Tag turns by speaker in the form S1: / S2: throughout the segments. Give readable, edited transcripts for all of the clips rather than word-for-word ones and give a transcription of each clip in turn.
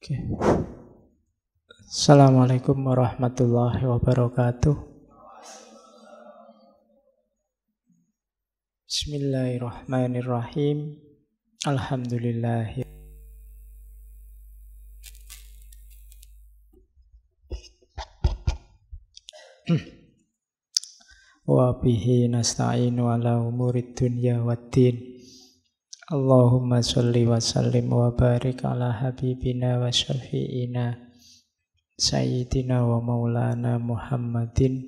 S1: Oke. Assalamualaikum warahmatullahi wabarakatuh. Bismillahirrahmanirrahim. Alhamdulillah. Wa bihi nasta'inu ala umurid dunya waddin. Allahumma sholli wa sallim wa barik ala habibina wa syafi'ina Sayyidina wa maulana Muhammadin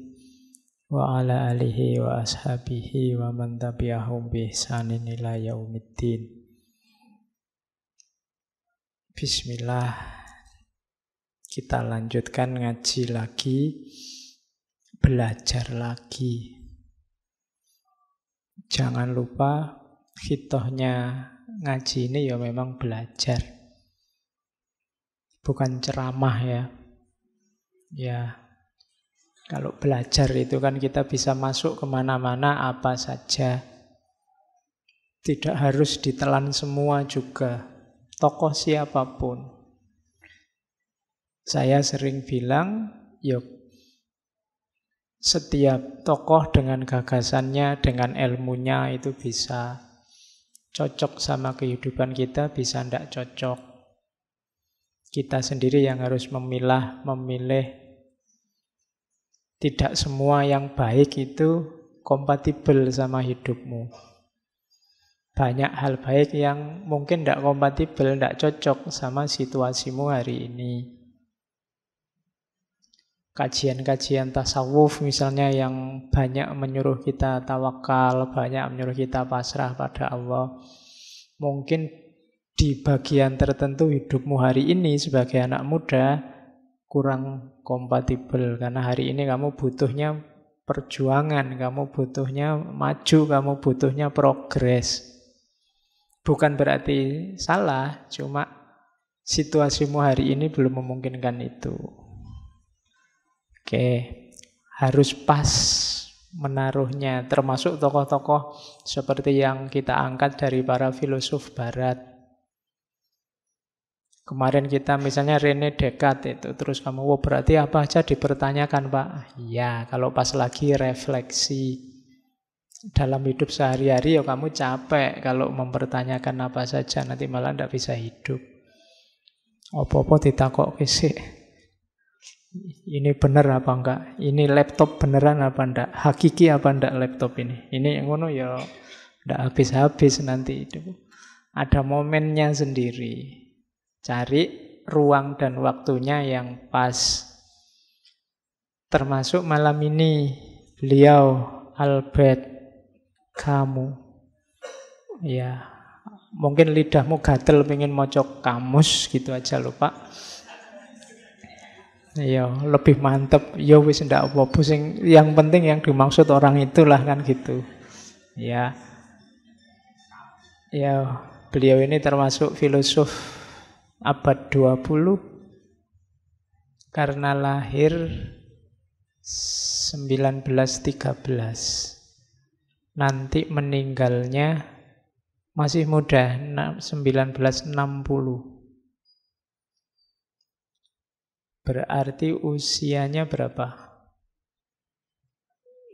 S1: wa ala alihi wa ashabihi wa man tabi'ahum bi ihsanin ila yaumiddin. Bismillah. Kita lanjutkan ngaji lagi, belajar lagi. Jangan lupa hitohnya ngaji ini ya memang belajar, bukan ceramah ya. Ya, kalau belajar itu kan kita bisa masuk kemana-mana apa saja. Tidak harus ditelan semua juga, tokoh siapapun. Saya sering bilang, yuk, setiap tokoh dengan gagasannya, dengan ilmunya itu bisa cocok sama kehidupan kita, bisa tidak cocok. Kita sendiri yang harus memilih. Tidak semua yang baik itu kompatibel sama hidupmu. Banyak hal baik yang mungkin tidak kompatibel, tidak cocok sama situasimu hari ini. Kajian-kajian tasawuf misalnya yang banyak menyuruh kita tawakal, banyak menyuruh kita pasrah pada Allah. Mungkin di bagian tertentu hidupmu hari ini sebagai anak muda kurang kompatibel. Karena hari ini kamu butuhnya perjuangan, kamu butuhnya maju, kamu butuhnya progres. Bukan berarti salah, cuma situasimu hari ini belum memungkinkan itu. Oke, harus pas menaruhnya, termasuk tokoh-tokoh seperti yang kita angkat dari para filosof barat. Kemarin kita misalnya René Descartes itu, terus kamu, oh berarti apa aja dipertanyakan Pak? Ya, kalau pas lagi refleksi dalam hidup sehari-hari ya kamu capek kalau mempertanyakan apa saja, nanti malah tidak bisa hidup. Apa-apa ditakok sih. Ini benar apa enggak? Ini laptop beneran apa enggak? Hakiki apa enggak laptop ini? Ini yang ngono ya enggak habis-habis nanti itu. Ada momennya sendiri. Cari ruang dan waktunya yang pas. Termasuk malam ini beliau Albert Camus. Ya, mungkin lidahmu gatel pengen mocok kamus gitu aja lupa. Ya, lebih mantep. Ya wis ndak apa-apa sing yang penting yang dimaksud orang itulah kan gitu. Ya. Ya, beliau ini termasuk filosof abad 20 karena lahir 1913. Nanti meninggalnya masih muda, 1960. Berarti usianya berapa?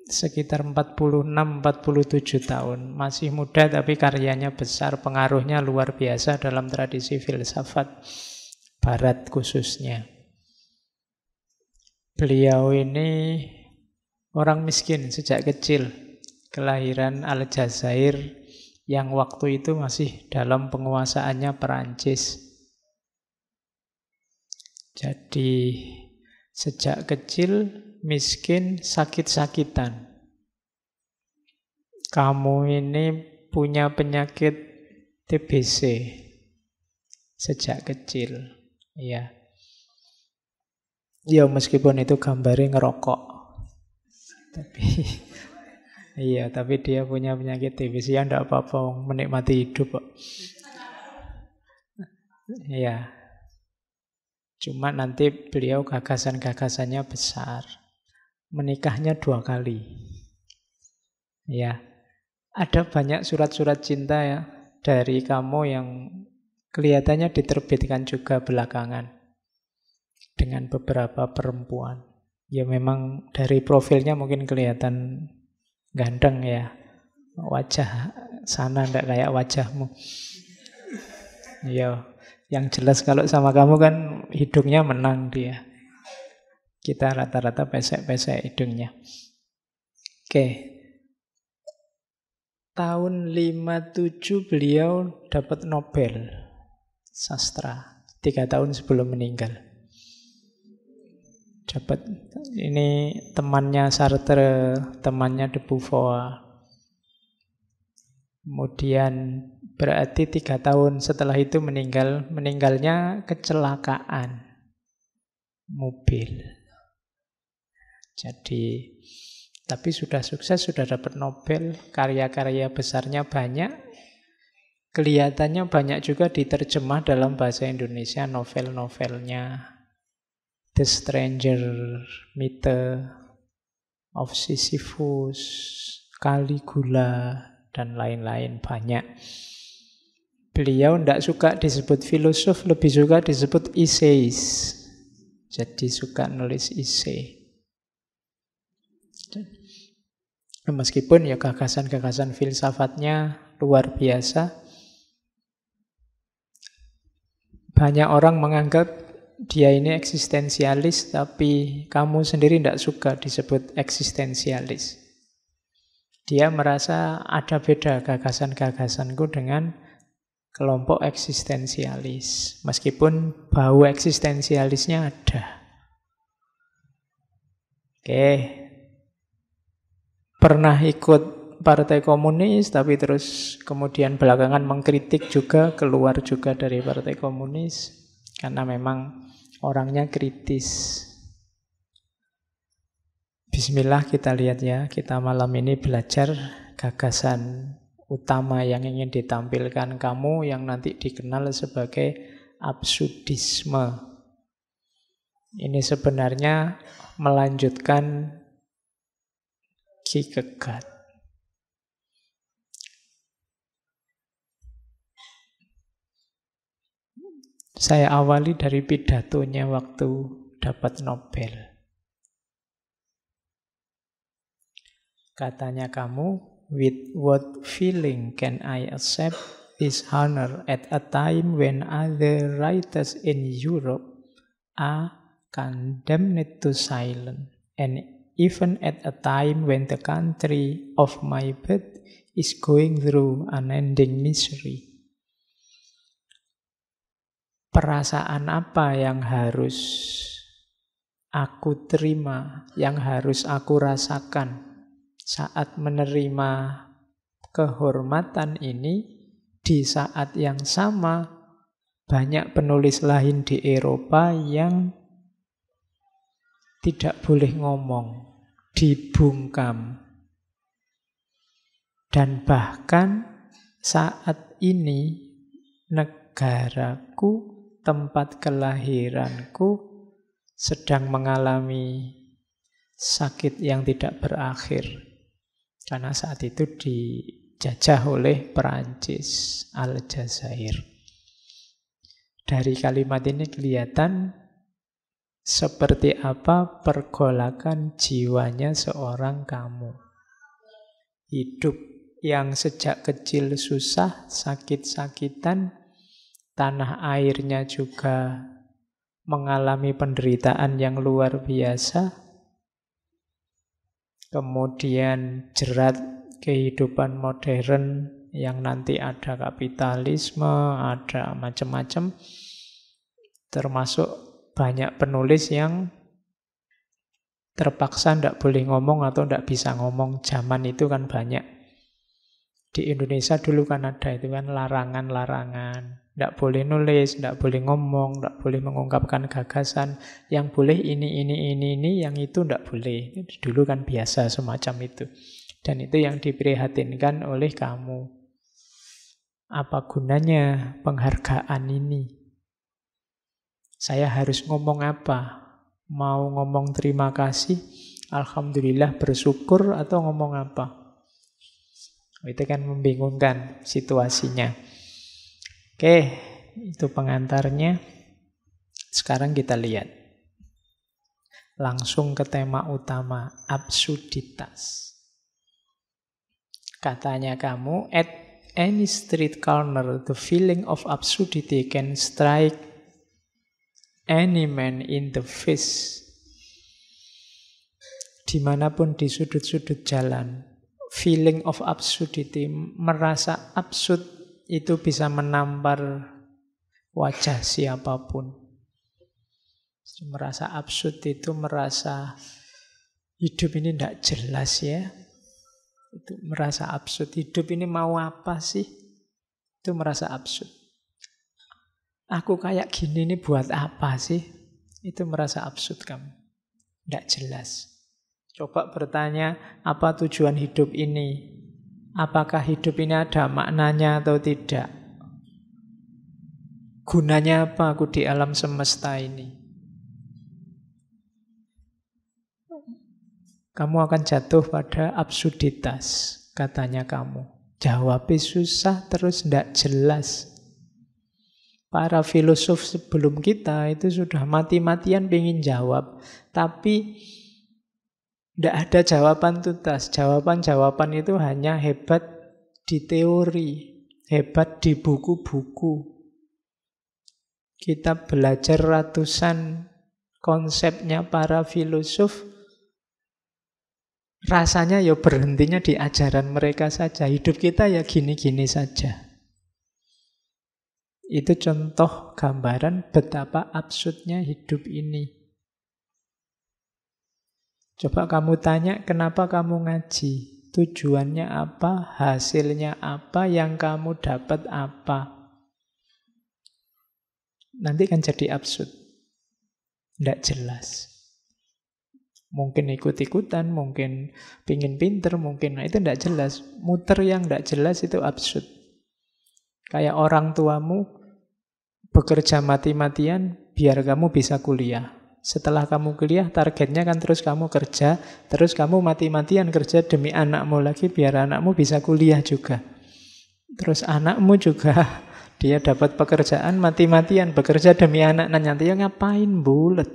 S1: Sekitar 46-47 tahun. Masih muda tapi karyanya besar, pengaruhnya luar biasa dalam tradisi filsafat barat khususnya. Beliau ini orang miskin sejak kecil. Kelahiran Aljazair yang waktu itu masih dalam penguasaannya Perancis. Jadi sejak kecil miskin, sakit-sakitan. Kamu ini punya penyakit TBC sejak kecil. Ya. Ya meskipun itu gambarnya ngerokok. Tapi dia punya penyakit TBC ya enggak apa-apa, menikmati hidup kok. Ya. Cuma nanti beliau gagasan-gagasannya besar. Menikahnya 2 kali. Ya. Ada banyak surat-surat cinta ya dari kamu yang Kelihatannya diterbitkan juga belakangan dengan beberapa perempuan. Ya memang dari profilnya mungkin kelihatan ganteng ya. Wajah sana ndak kayak wajahmu. Ya, yang jelas kalau sama kamu kan hidungnya menang dia. Kita rata-rata pesek-pesek hidungnya. Oke. Tahun 57 beliau dapat Nobel sastra 3 tahun sebelum meninggal. Dapat ini temannya Sartre, temannya de Beauvoir. Kemudian berarti 3 tahun setelah itu meninggalnya kecelakaan mobil. Jadi tapi sudah sukses, sudah dapat Nobel, karya-karya besarnya banyak. Kelihatannya banyak juga diterjemah dalam bahasa Indonesia novel-novelnya. The Stranger, Myth of Sisyphus, Caligula, dan lain-lain banyak. Beliau tidak suka disebut filosof, lebih suka disebut essayist. Jadi suka nulis essay. Meskipun ya gagasan-gagasan filsafatnya luar biasa. Banyak orang menganggap dia ini eksistensialis, tapi kamu sendiri tidak suka disebut eksistensialis. Dia merasa ada beda gagasan-gagasanku dengan kelompok eksistensialis. Meskipun bau eksistensialisnya ada. Oke. Pernah ikut Partai Komunis, tapi terus kemudian belakangan mengkritik juga, keluar juga dari Partai Komunis, karena memang orangnya kritis. Bismillah kita lihat ya, kita malam ini belajar gagasan utama yang ingin ditampilkan kamu, yang nanti dikenal sebagai absurdisme. Ini sebenarnya melanjutkan Kierkegaard. Saya awali dari pidatonya waktu dapat Nobel. Katanya kamu, with what feeling can I accept this honor at a time when other writers in Europe are condemned to silence, and even at a time when the country of my birth is going through unending misery. Perasaan apa yang harus aku terima, yang harus aku rasakan saat menerima kehormatan ini, di saat yang sama banyak penulis lain di Eropa yang tidak boleh ngomong, dibungkam. Dan bahkan saat ini negaraku, tempat kelahiranku sedang mengalami sakit yang tidak berakhir. Karena saat itu dijajah oleh Perancis, Aljazair. Dari kalimat ini kelihatan seperti apa pergolakan jiwanya seorang kamu. Hidup yang sejak kecil susah, sakit-sakitan, tanah airnya juga mengalami penderitaan yang luar biasa. Kemudian jerat kehidupan modern yang nanti ada kapitalisme, ada macam-macam. Termasuk banyak penulis yang terpaksa tidak boleh ngomong atau tidak bisa ngomong. Zaman itu kan banyak. Di Indonesia dulu kan ada itu kan larangan-larangan. Tidak boleh nulis, tidak boleh ngomong, tidak boleh mengungkapkan gagasan. Yang boleh ini, yang itu tidak boleh. Dulu kan biasa semacam itu. Dan itu yang diprihatinkan oleh kamu. Apa gunanya penghargaan ini? Saya harus ngomong apa? Mau ngomong terima kasih, alhamdulillah, bersyukur, atau ngomong apa? Itu kan membingungkan situasinya. Oke, itu pengantarnya. Sekarang kita lihat. Langsung ke tema utama, absurditas. Katanya kamu, at any street corner, the feeling of absurdity can strike any man in the face. Dimanapun di sudut-sudut jalan, feeling of absurdity, merasa absurd itu bisa menampar wajah siapapun. Merasa absurd itu merasa hidup ini tidak jelas ya. Itu merasa absurd. Hidup ini mau apa sih? Itu merasa absurd. Aku kayak gini ini buat apa sih? Itu merasa absurd kamu. Tidak jelas. Coba bertanya, apa tujuan hidup ini? Apakah hidup ini ada maknanya atau tidak? Gunanya apa aku di alam semesta ini? Kamu akan jatuh pada absurditas, katanya kamu. Jawabnya susah terus tidak jelas. Para filosof sebelum kita itu sudah mati-matian pengen jawab. Tapi tidak ada jawaban tuntas. Jawaban-jawaban itu hanya hebat di teori, hebat di buku-buku. Kita belajar ratusan konsepnya para filosof, rasanya ya berhentinya di ajaran mereka saja. Hidup kita ya gini-gini saja. Itu contoh gambaran betapa absurdnya hidup ini. Coba kamu tanya, kenapa kamu ngaji? Tujuannya apa? Hasilnya apa? Yang kamu dapat apa? Nanti kan jadi absurd. Tidak jelas. Mungkin ikut-ikutan, mungkin pingin pinter, mungkin itu tidak jelas. Muter yang tidak jelas itu absurd. Kayak orang tuamu bekerja mati-matian biar kamu bisa kuliah. Setelah kamu kuliah, targetnya kan terus kamu kerja, terus kamu mati-matian kerja demi anakmu lagi biar anakmu bisa kuliah juga. Terus anakmu juga dia dapat pekerjaan mati-matian bekerja demi anak. Nah nanti ya ngapain bulet?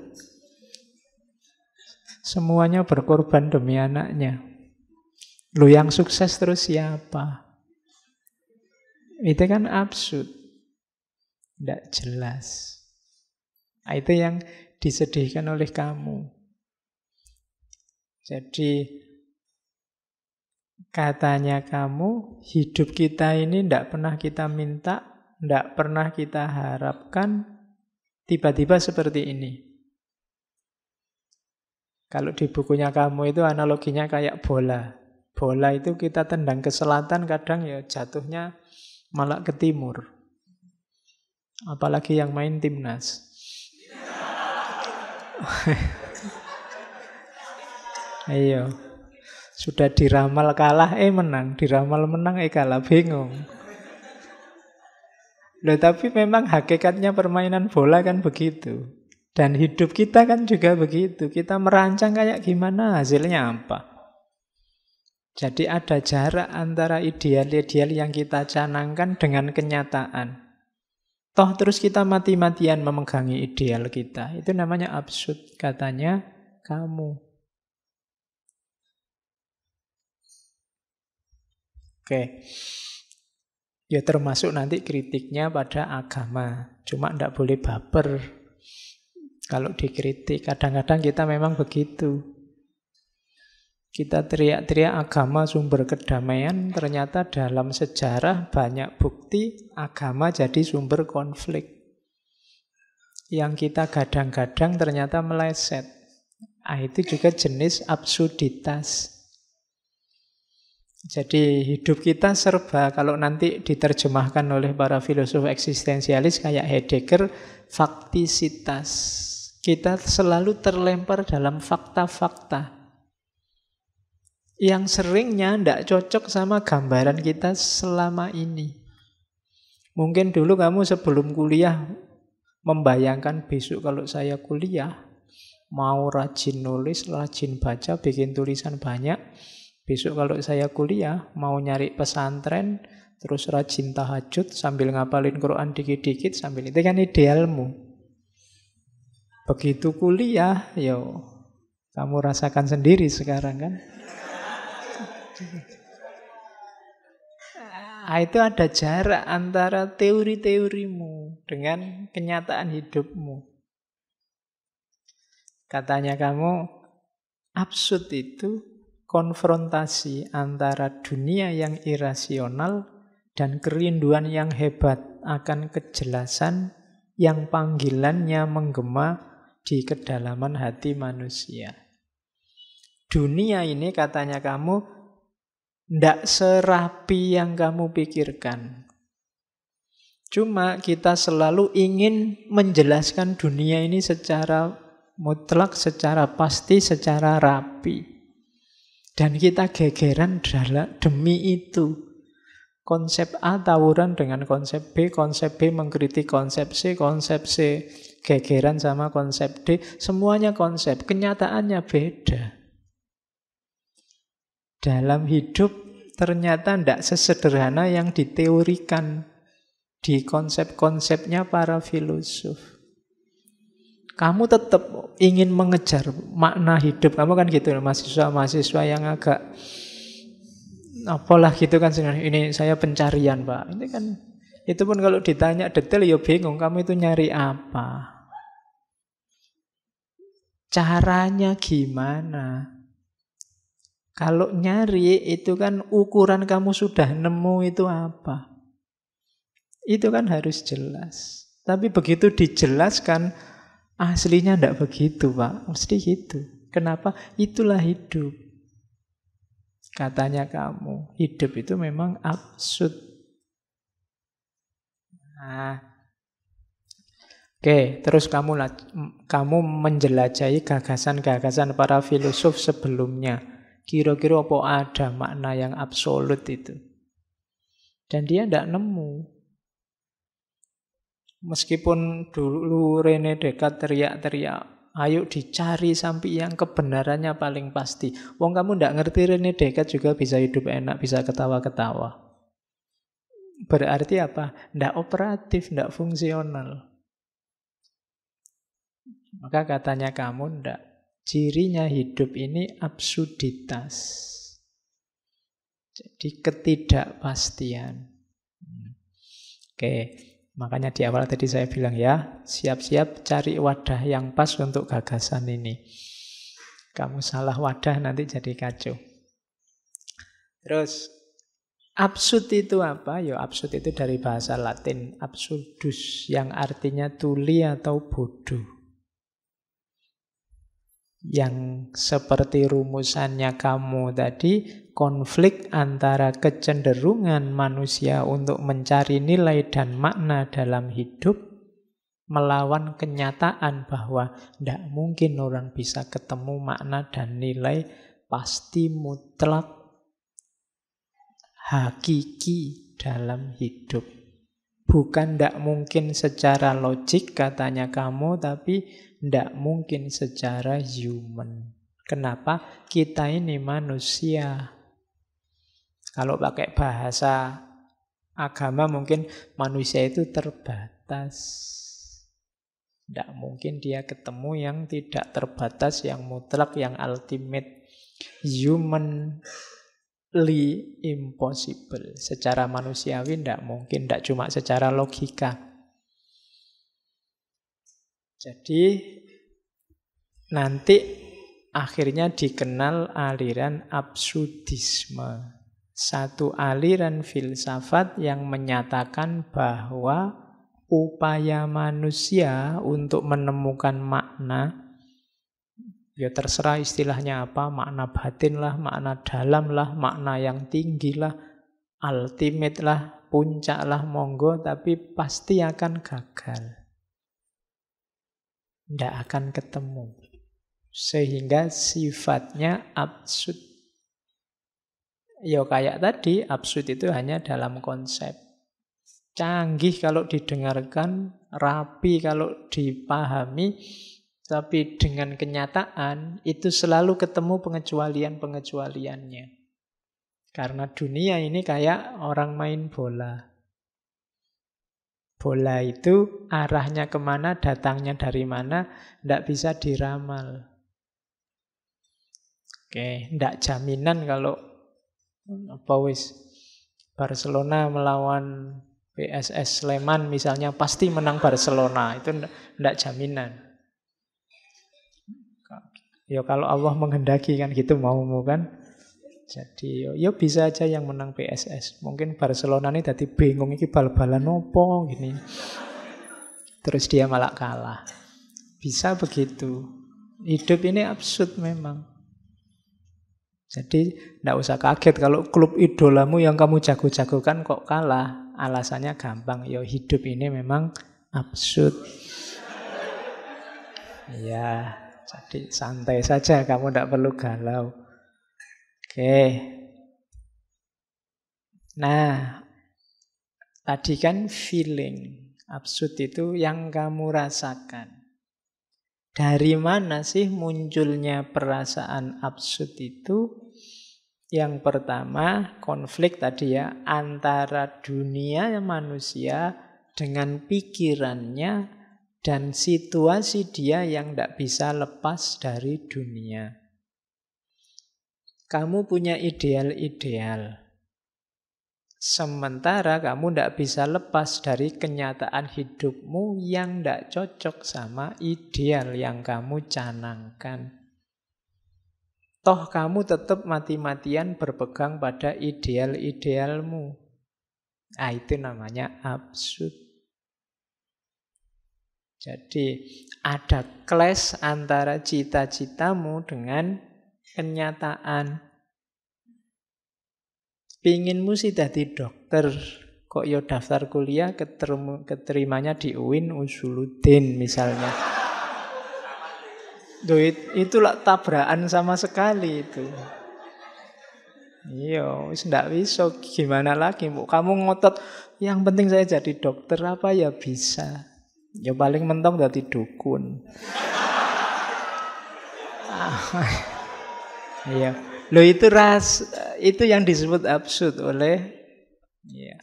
S1: Semuanya berkorban demi anaknya. Lu yang sukses terus siapa? Itu kan absurd. Tidak jelas. Nah, itu yang disedihkan oleh kamu. Jadi katanya kamu, hidup kita ini tidak pernah kita minta, tidak pernah kita harapkan, tiba-tiba seperti ini. Kalau di bukunya kamu itu analoginya kayak bola. Bola itu kita tendang ke selatan, kadang ya jatuhnya malah ke timur. Apalagi yang main timnas. Ayo. Sudah diramal kalah, menang. Diramal menang, kalah. Bingung. Loh, tapi memang hakikatnya permainan bola kan begitu. Dan hidup kita kan juga begitu. Kita merancang kayak gimana, hasilnya apa. Jadi ada jarak antara ideal-ideal yang kita canangkan dengan kenyataan. Toh terus kita mati-matian memegangi ideal kita. Itu namanya absurd, katanya kamu. Oke. Ya termasuk nanti kritiknya pada agama. Cuma tidak boleh baper. Kalau dikritik, kadang-kadang kita memang begitu. Kita teriak-teriak agama sumber kedamaian, ternyata dalam sejarah banyak bukti agama jadi sumber konflik. Yang kita gadang-gadang ternyata meleset. Itu juga jenis absurditas. Jadi hidup kita serba, kalau nanti diterjemahkan oleh para filosof eksistensialis kayak Heidegger, faktisitas. Kita selalu terlempar dalam fakta-fakta yang seringnya tidak cocok sama gambaran kita selama ini. Mungkin dulu kamu sebelum kuliah membayangkan besok kalau saya kuliah, mau rajin nulis, rajin baca, bikin tulisan banyak. Besok kalau saya kuliah, mau nyari pesantren, terus rajin tahajud sambil ngapalin Quran dikit-dikit sambil itu kan idealmu. Begitu kuliah, yo kamu rasakan sendiri sekarang kan. Itu ada jarak antara teori-teorimu dengan kenyataan hidupmu. Katanya kamu, absurd itu konfrontasi antara dunia yang irasional dan kerinduan yang hebat akan kejelasan yang panggilannya menggema di kedalaman hati manusia. Dunia ini katanya kamu ndak serapi yang kamu pikirkan. Cuma kita selalu ingin menjelaskan dunia ini secara mutlak, secara pasti, secara rapi. Dan kita gegeran demi itu. Konsep A tawuran dengan konsep B mengkritik konsep C gegeran sama konsep D. Semuanya konsep, kenyataannya beda. Dalam hidup ternyata tidak sesederhana yang diteorikan di konsep-konsepnya para filosof. Kamu tetap ingin mengejar makna hidup. Kamu kan gitu, mahasiswa-mahasiswa yang agak apalah gitu kan. Ini saya pencarian, Pak. Ini kan, itu pun kalau ditanya detail ya bingung. Kamu itu nyari apa? Caranya gimana? Kalau nyari itu kan ukuran kamu sudah nemu itu apa? Itu kan harus jelas. Tapi begitu dijelaskan, aslinya tidak begitu, Pak. Mesti gitu. Kenapa? Itulah hidup. Katanya kamu, hidup itu memang absurd. Nah, oke, terus kamu menjelajahi gagasan-gagasan para filosof sebelumnya. Kira-kira apa ada makna yang absolut itu? Dan dia tidak nemu. Meskipun dulu René Descartes teriak-teriak, ayo dicari sampai yang kebenarannya paling pasti. Wong kamu tidak ngerti René Descartes juga bisa hidup enak, bisa ketawa-ketawa. Berarti apa? Tidak operatif, tidak fungsional. Maka katanya kamu tidak. Cirinya hidup ini absurditas. Jadi ketidakpastian. Oke, makanya di awal tadi saya bilang ya, siap-siap cari wadah yang pas untuk gagasan ini. Kamu salah wadah nanti jadi kacau. Terus, absurd itu apa? Ya, absurd itu dari bahasa Latin, absurdus, yang artinya tuli atau bodoh. Yang seperti rumusannya kamu tadi, konflik antara kecenderungan manusia untuk mencari nilai dan makna dalam hidup melawan kenyataan bahwa tidak mungkin orang bisa ketemu makna dan nilai pasti mutlak hakiki dalam hidup. Bukan tidak mungkin secara logik katanya kamu, tapi tidak mungkin secara human. Kenapa? Kita ini manusia. Kalau pakai bahasa agama mungkin manusia itu terbatas. Tidak mungkin dia ketemu yang tidak terbatas, yang mutlak, yang ultimate. Humanly impossible. Secara manusiawi tidak mungkin, tidak cuma secara logika. Jadi nanti akhirnya dikenal aliran absurdisme. Satu aliran filsafat yang menyatakan bahwa upaya manusia untuk menemukan makna, ya terserah istilahnya apa, makna batin lah, makna dalam lah, makna yang tinggi lah, ultimate lah, puncak lah, monggo, tapi pasti akan gagal. Tidak akan ketemu. Sehingga sifatnya absurd. Ya kayak tadi, absurd itu hanya dalam konsep. Canggih kalau didengarkan, rapi kalau dipahami, tapi dengan kenyataan itu selalu ketemu pengecualian-pengecualiannya. Karena dunia ini kayak orang main bola. Bola itu arahnya kemana, datangnya dari mana, tidak bisa diramal. Oke, tidak jaminan kalau Barcelona melawan PSS Sleman misalnya pasti menang Barcelona. Itu tidak jaminan. Ya kalau Allah menghendaki kan gitu maumu kan. Jadi ya bisa aja yang menang PSS. Mungkin Barcelona ini tadi bingung iki bal-balan opo gini. Terus dia malah kalah. Bisa begitu. Hidup ini absurd memang. Jadi tidak usah kaget kalau klub idolamu yang kamu jago-jagokan kok kalah. Alasannya gampang. Ya hidup ini memang absurd. Ya, jadi santai saja, kamu tidak perlu galau. Oke. Nah, tadi kan feeling. Absurd itu yang kamu rasakan. Dari mana sih munculnya perasaan absurd itu? Yang pertama, konflik tadi ya, antara dunia manusia dengan pikirannya dan situasi dia yang tidak bisa lepas dari dunia. Kamu punya ideal-ideal. Sementara kamu tidak bisa lepas dari kenyataan hidupmu yang tidak cocok sama ideal yang kamu canangkan. Toh kamu tetap mati-matian berpegang pada ideal-idealmu. Ah, itu namanya absurd. Jadi ada clash antara cita-citamu dengan kenyataan. Pinginmu sih jadi dokter, kok yo daftar kuliah keterimanya di UIN Usuluddin misalnya. Itulah tabrakan sama sekali itu. Iya, wis ndak bisa gimana lagi, Bu. Kamu ngotot yang penting saya jadi dokter apa ya bisa. Ya paling mentok jadi dukun. Iya. Loh itu yang disebut absurd oleh ya.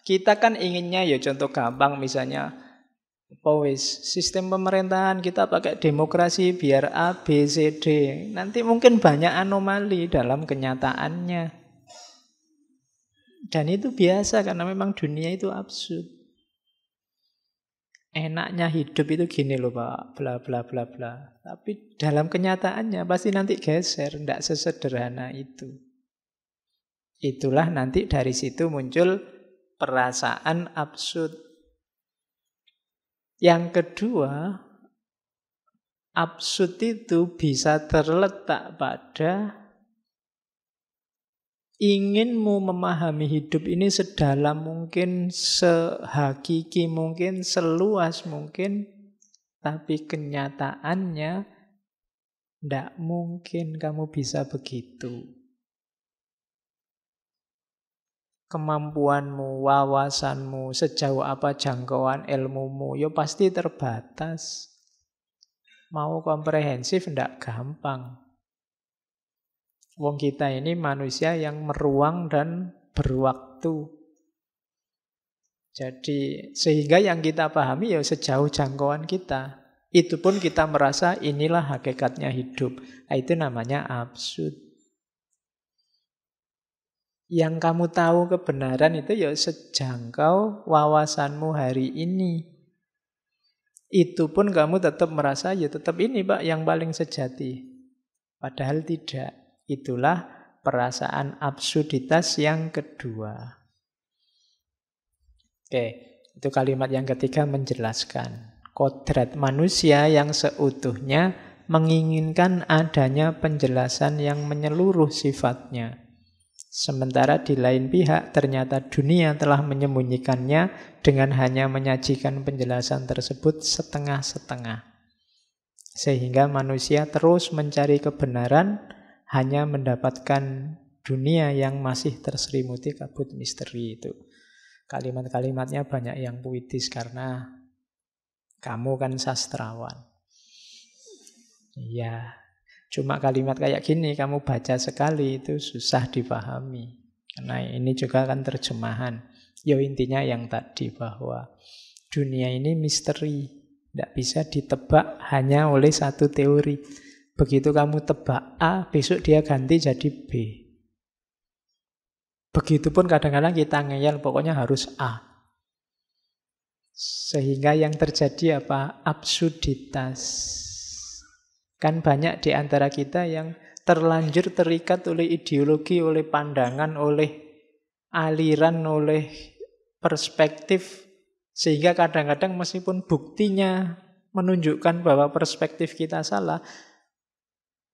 S1: Kita kan inginnya ya contoh gampang misalnya sistem pemerintahan kita pakai demokrasi biar A, B, C, D. Nanti mungkin banyak anomali dalam kenyataannya. Dan itu biasa karena memang dunia itu absurd. Enaknya hidup itu gini loh Pak, bla bla bla bla. Tapi dalam kenyataannya pasti nanti geser, tidak sesederhana itu. Itulah nanti dari situ muncul perasaan absurd. Yang kedua, absurd itu bisa terletak pada inginmu memahami hidup ini sedalam mungkin, sehakiki mungkin, seluas mungkin, tapi kenyataannya tidak mungkin kamu bisa begitu. Kemampuanmu, wawasanmu, sejauh apa jangkauan ilmumu, ya pasti terbatas. Mau komprehensif tidak gampang. Wong kita ini manusia yang meruang dan berwaktu. Jadi sehingga yang kita pahami ya sejauh jangkauan kita. Itu pun kita merasa inilah hakikatnya hidup. Itu namanya absurd. Yang kamu tahu kebenaran itu ya sejangkau wawasanmu hari ini. Itu pun kamu tetap merasa ya tetap ini Pak yang paling sejati. Padahal tidak. Itulah perasaan absurditas yang kedua. Oke, itu kalimat yang ketiga menjelaskan. Kodrat manusia yang seutuhnya menginginkan adanya penjelasan yang menyeluruh sifatnya. Sementara di lain pihak ternyata dunia telah menyembunyikannya dengan hanya menyajikan penjelasan tersebut setengah-setengah. Sehingga manusia terus mencari kebenaran hanya mendapatkan dunia yang masih terselimuti kabut misteri itu. Kalimat-kalimatnya banyak yang puitis karena kamu kan sastrawan. Iya. Cuma kalimat kayak gini kamu baca sekali itu susah dipahami. Karena ini juga kan terjemahan. Ya intinya yang tadi bahwa dunia ini misteri. Tidak bisa ditebak hanya oleh satu teori. Begitu kamu tebak A, besok dia ganti jadi B. Begitupun kadang-kadang kita ngeyel, pokoknya harus A. Sehingga yang terjadi apa? Absurditas. Kan banyak di antara kita yang terlanjur terikat oleh ideologi, oleh pandangan, oleh aliran, oleh perspektif. Sehingga kadang-kadang meskipun buktinya menunjukkan bahwa perspektif kita salah,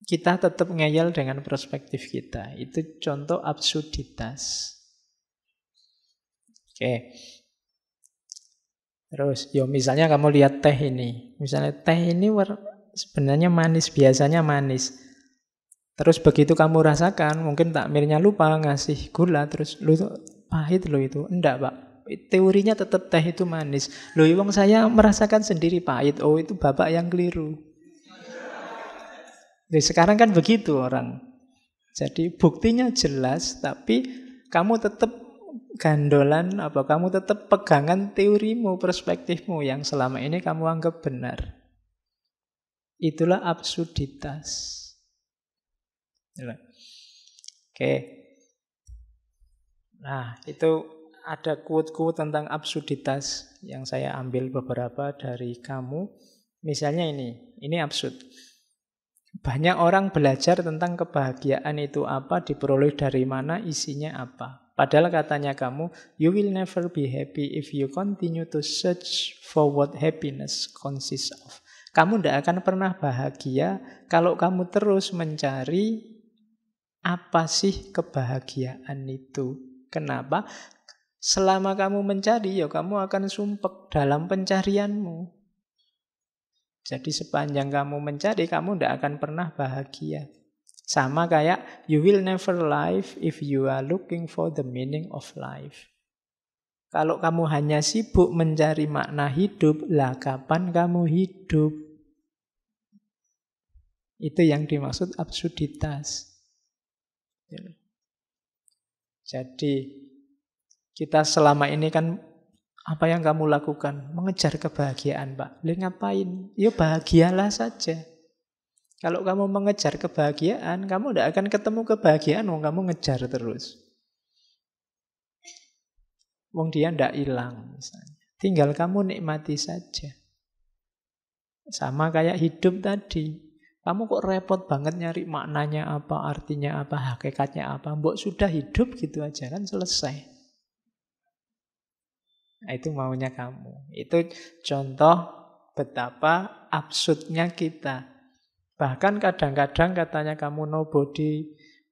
S1: kita tetap ngeyel dengan perspektif kita. Itu contoh absurditas. Oke. Terus, misalnya kamu lihat teh ini. Misalnya teh ini sebenarnya manis, biasanya manis. Terus begitu kamu rasakan, mungkin takmirnya lupa ngasih gula, terus lu pahit lo itu. Enggak, Pak. Teorinya tetap teh itu manis. Loh, wong saya merasakan sendiri pahit. Oh, itu Bapak yang keliru. Jadi sekarang kan begitu orang. Jadi buktinya jelas, tapi kamu tetap gandolan, kamu tetap pegangan teorimu, perspektifmu yang selama ini kamu anggap benar. Itulah absurditas. Oke. Nah, itu ada quote-quote tentang absurditas yang saya ambil beberapa dari kamu. Misalnya ini absurd. Banyak orang belajar tentang kebahagiaan itu apa, diperoleh dari mana, isinya apa. Padahal katanya kamu, you will never be happy if you continue to search for what happiness consists of. Kamu tidak akan pernah bahagia kalau kamu terus mencari apa sih kebahagiaan itu. Kenapa? Selama kamu mencari, kamu akan sumpek dalam pencarianmu. Jadi sepanjang kamu mencari, kamu tidak akan pernah bahagia. Sama kayak you will never live if you are looking for the meaning of life. Kalau kamu hanya sibuk mencari makna hidup, lah kapan kamu hidup? Itu yang dimaksud absurditas. Jadi kita selama ini kan apa yang kamu lakukan? Mengejar kebahagiaan, Pak. Lalu ngapain? Ya bahagialah saja. Kalau kamu mengejar kebahagiaan, kamu tidak akan ketemu kebahagiaan, kamu ngejar terus. Wong dia tidak hilang misalnya. Tinggal kamu nikmati saja. Sama kayak hidup tadi. Kamu kok repot banget nyari maknanya apa, artinya apa, hakikatnya apa. Mbok sudah hidup gitu aja kan selesai. Nah, itu maunya kamu. Itu contoh betapa absurdnya kita. Bahkan kadang-kadang katanya kamu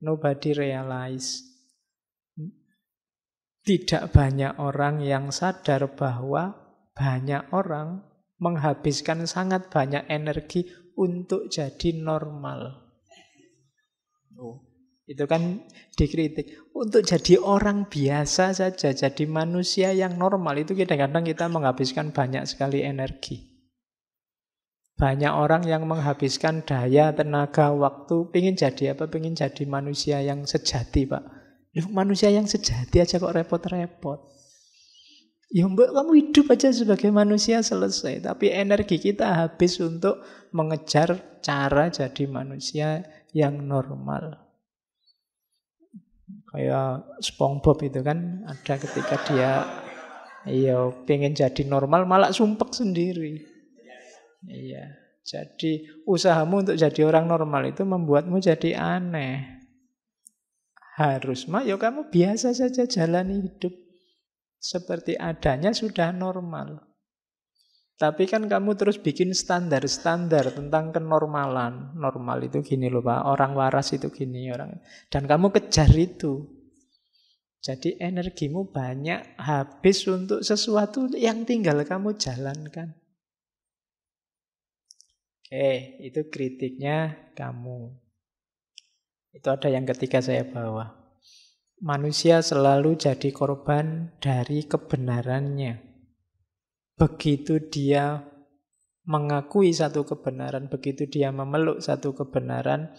S1: nobody realize. Tidak banyak orang yang sadar bahwa banyak orang menghabiskan sangat banyak energi untuk jadi normal. Itu kan dikritik. Untuk jadi orang biasa saja, jadi manusia yang normal, itu kadang-kadang kita menghabiskan banyak sekali energi. Banyak orang yang menghabiskan daya, tenaga, waktu, pengen jadi apa? Pengen jadi manusia yang sejati, Pak. Manusia yang sejati aja kok repot-repot. Ya mbak, kamu hidup aja sebagai manusia selesai. Tapi energi kita habis untuk mengejar cara jadi manusia yang normal. Kayak SpongeBob itu kan, ada ketika dia pengen jadi normal, malah sumpek sendiri. Iya, jadi usahamu untuk jadi orang normal itu membuatmu jadi aneh. Harus kamu biasa saja jalani hidup seperti adanya sudah normal. Tapi kan kamu terus bikin standar-standar tentang kenormalan. Normal itu gini loh Pak, orang waras itu gini orang. Dan kamu kejar itu. Jadi energimu banyak habis untuk sesuatu yang tinggal kamu jalankan. Oke, itu kritiknya kamu. Itu ada yang ketiga saya bawa. Manusia selalu jadi korban dari kebenarannya. Begitu dia mengakui satu kebenaran, begitu dia memeluk satu kebenaran,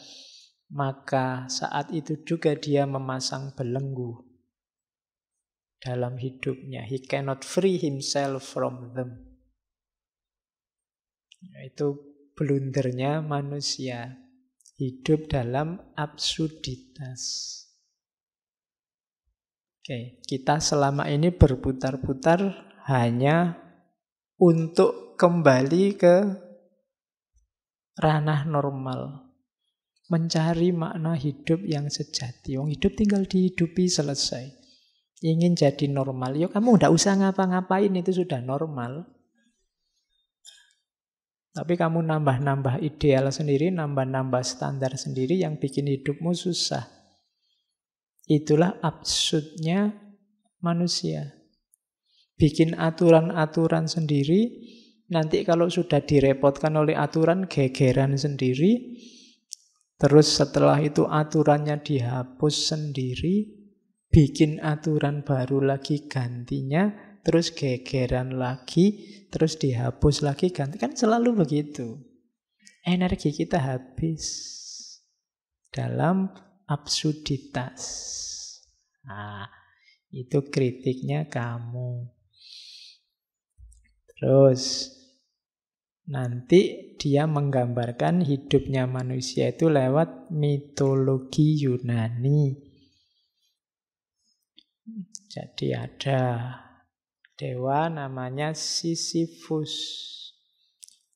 S1: maka saat itu juga dia memasang belenggu dalam hidupnya. He cannot free himself from them. Itu blundernya manusia. Hidup dalam absurditas. Oke, kita selama ini berputar-putar hanya untuk kembali ke ranah normal. Mencari makna hidup yang sejati. Wong hidup tinggal dihidupi, selesai. Ingin jadi normal, ya kamu nggak usah ngapa-ngapain, itu sudah normal. Tapi kamu nambah-nambah ideal sendiri, nambah-nambah standar sendiri yang bikin hidupmu susah. Itulah absurdnya manusia. Bikin aturan-aturan sendiri, nanti kalau sudah direpotkan oleh aturan, gegeran sendiri. Terus setelah itu aturannya dihapus sendiri, bikin aturan baru lagi gantinya, terus gegeran lagi, terus dihapus lagi, ganti. Kan selalu begitu. Energi kita habis dalam absurditas. Nah, itu kritiknya kamu. Terus nanti dia menggambarkan hidupnya manusia itu lewat mitologi Yunani. Jadi ada dewa namanya Sisyphus.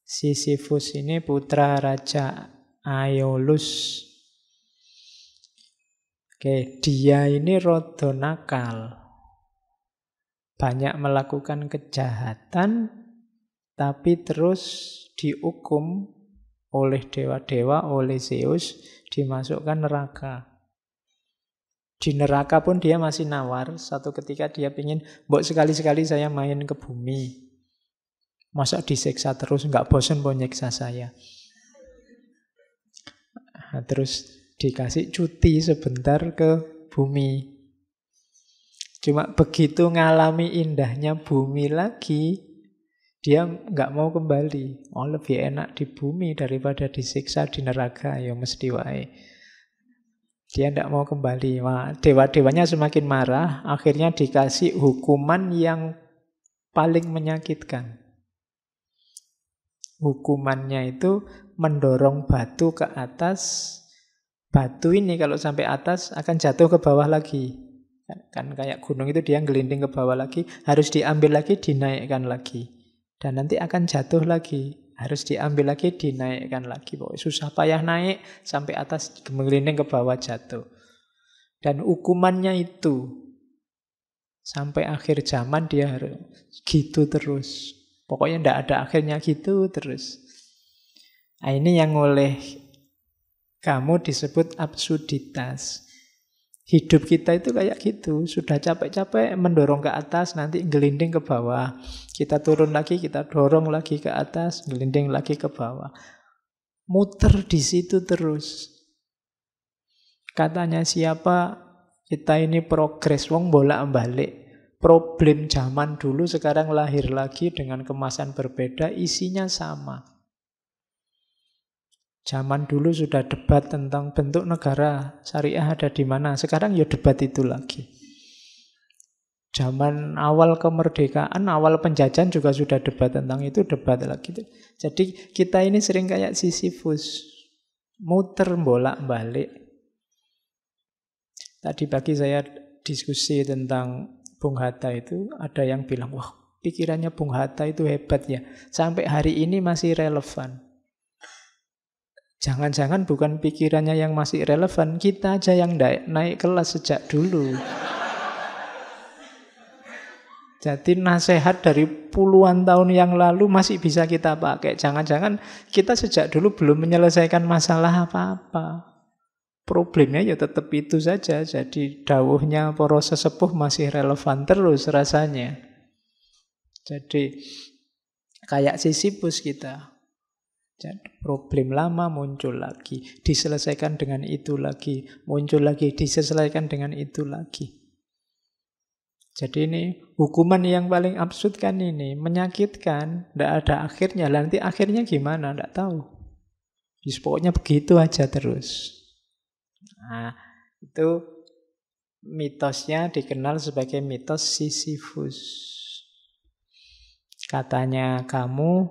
S1: Sisyphus ini putra Raja Aeolus. Oke, dia ini rada nakal. Banyak melakukan kejahatan, tapi terus dihukum oleh dewa-dewa, oleh Zeus, dimasukkan neraka. Di neraka pun dia masih nawar. Satu ketika dia ingin, mbok sekali-sekali saya main ke bumi. Masa disiksa terus, nggak bosan mau nyiksa saya. Nah, terus dikasih cuti sebentar ke bumi. Cuma begitu ngalami indahnya bumi lagi, dia nggak mau kembali. Oh, lebih enak di bumi daripada disiksa di neraka, ya mesti wae. Dia tidak mau kembali. Wah, dewa-dewanya semakin marah, akhirnya dikasih hukuman yang paling menyakitkan. Hukumannya itu mendorong batu ke atas. Batu ini kalau sampai atas akan jatuh ke bawah lagi. Kan kayak gunung itu dia gelinding ke bawah lagi, harus diambil lagi, dinaikkan lagi. Dan nanti akan jatuh lagi. Harus diambil lagi, dinaikkan lagi. Pokoknya susah payah naik, sampai atas, menggelinding ke bawah, jatuh. Dan hukumannya itu, sampai akhir zaman dia harus gitu terus. Pokoknya tidak ada akhirnya gitu terus. Nah, ini yang oleh kamu disebut absurditas. Hidup kita itu kayak gitu. Sudah capek-capek mendorong ke atas, nanti gelinding ke bawah. Kita turun lagi, kita dorong lagi ke atas, gelinding lagi ke bawah. Muter di situ terus. Katanya siapa, kita ini progres, wong bolak-balik. Problem zaman dulu sekarang lahir lagi dengan kemasan berbeda, isinya sama. Zaman dulu sudah debat tentang bentuk negara syariah ada di mana. Sekarang ya debat itu lagi. Zaman awal kemerdekaan, awal penjajahan juga sudah debat tentang itu, debat lagi. Jadi kita ini sering kayak Sisyphus, muter bolak-balik. Tadi pagi saya diskusi tentang Bung Hatta itu, ada yang bilang, wah pikirannya Bung Hatta itu hebat ya. Sampai hari ini masih relevan. Jangan-jangan bukan pikirannya yang masih relevan, kita aja yang naik kelas sejak dulu. Jadi nasihat dari puluhan tahun yang lalu masih bisa kita pakai. Jangan-jangan kita sejak dulu belum menyelesaikan masalah apa-apa. Problemnya ya tetap itu saja. Jadi dawuhnya para sesepuh masih relevan terus rasanya. Jadi kayak Sisyphus kita. Jadi problem lama muncul lagi, diselesaikan dengan itu lagi, muncul lagi, diselesaikan dengan itu lagi. Jadi ini hukuman yang paling absurd kan ini. Menyakitkan, tidak ada akhirnya. Nanti akhirnya gimana, tidak tahu. Just pokoknya begitu aja terus. Nah, itu mitosnya dikenal sebagai mitos Sisyphus. Katanya kamu,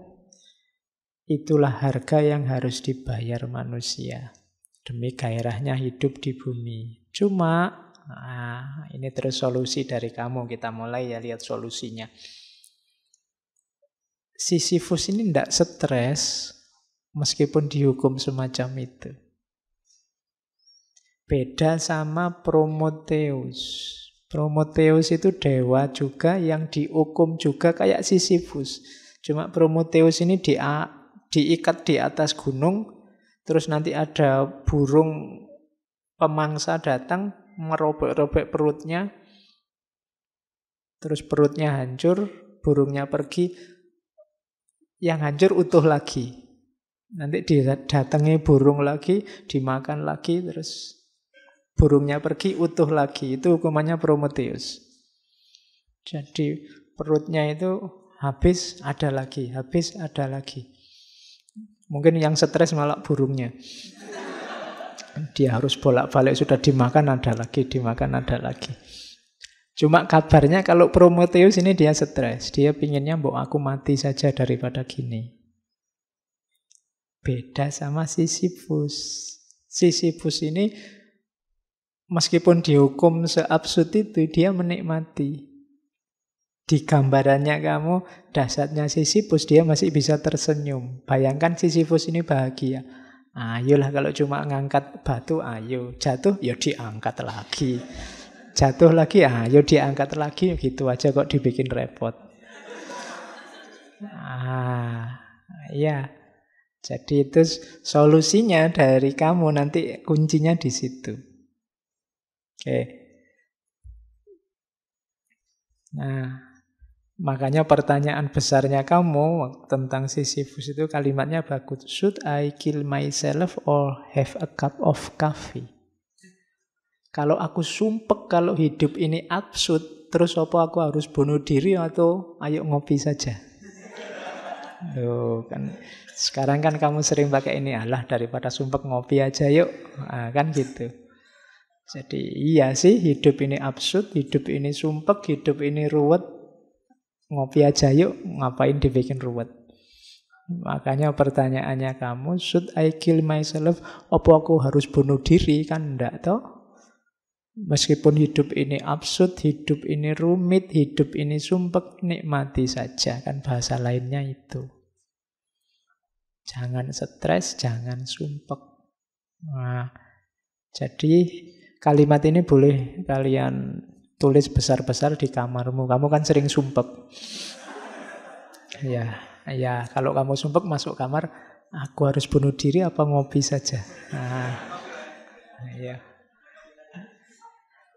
S1: itulah harga yang harus dibayar manusia demi gairahnya hidup di bumi. Cuma, ini terus solusi dari kamu. Kita mulai ya lihat solusinya. Sisyphus ini tidak stres meskipun dihukum semacam itu. Beda sama Prometheus. Prometheus itu dewa juga yang dihukum juga kayak Sisyphus. Cuma Prometheus ini diikat di atas gunung, terus nanti ada burung pemangsa datang, merobek-robek perutnya, terus perutnya hancur, burungnya pergi, yang hancur utuh lagi. Nanti didatangi burung lagi, dimakan lagi, terus burungnya pergi, utuh lagi. Itu hukumannya Prometheus. Jadi perutnya itu habis, ada lagi. Habis, ada lagi. Mungkin yang stres malah burungnya. Dia harus bolak-balik, sudah dimakan, ada lagi. Dimakan, ada lagi. Cuma kabarnya kalau Prometheus ini dia stres. Dia pinginnya, mbok aku mati saja daripada gini. Beda sama Sisyphus. Sisyphus ini meskipun dihukum seabsurd itu, dia menikmati. Di gambarannya kamu, dasarnya Sisyphus, dia masih bisa tersenyum. Bayangkan Sisyphus ini bahagia. Ayolah kalau cuma ngangkat batu, ayo. Jatuh, ya diangkat lagi. Jatuh lagi, ayo diangkat lagi. Gitu aja kok dibikin repot. Ya. Jadi itu solusinya dari kamu, nanti kuncinya di situ. Oke. Nah, makanya pertanyaan besarnya kamu tentang Sisyphus itu kalimatnya bagus. Should I kill myself or have a cup of coffee? Kalau aku sumpek kalau hidup ini absurd, terus apa aku harus bunuh diri atau ayo ngopi saja? Loh, kan sekarang kan kamu sering pakai ini, alah daripada sumpek ngopi aja yuk. Kan gitu. Jadi iya sih, hidup ini absurd, hidup ini sumpek, hidup ini ruwet. Ngopi aja yuk, ngapain dibikin ruwet. Makanya pertanyaannya kamu, should I kill myself? Apa aku harus bunuh diri? Kan enggak toh? Meskipun hidup ini absurd, hidup ini rumit, hidup ini sumpek, nikmati saja. Kan bahasa lainnya itu. Jangan stres, jangan sumpek. Nah, jadi kalimat ini boleh kalian tulis besar-besar di kamarmu. Kamu kan sering sumpek. Ya, kalau kamu sumpek masuk kamar, aku harus bunuh diri apa ngopi saja. Ya.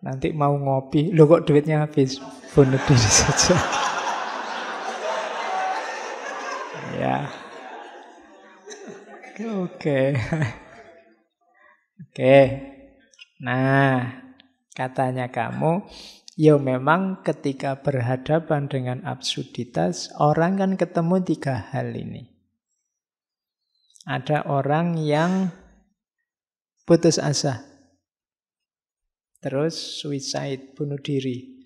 S1: Nanti mau ngopi, loh kok duitnya habis, bunuh diri saja. Ya. Oke. Nah, katanya kamu, ya memang ketika berhadapan dengan absurditas, orang kan ketemu 3 hal ini. Ada orang yang putus asa, terus suicide, bunuh diri.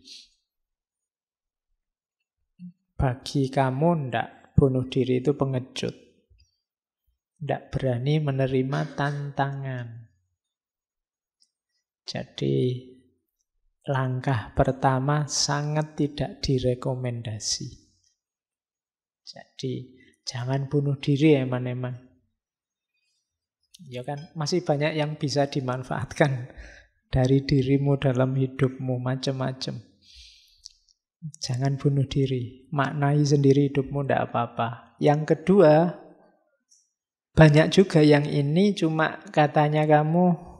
S1: Bagi kamu enggak, bunuh diri itu pengecut. Enggak berani menerima tantangan. Jadi langkah pertama sangat tidak direkomendasi. Jadi jangan bunuh diri eman-eman. Ya kan, masih banyak yang bisa dimanfaatkan dari dirimu dalam hidupmu, macam-macam. Jangan bunuh diri, maknai sendiri hidupmu, tidak apa-apa. Yang kedua, banyak juga yang ini cuma katanya kamu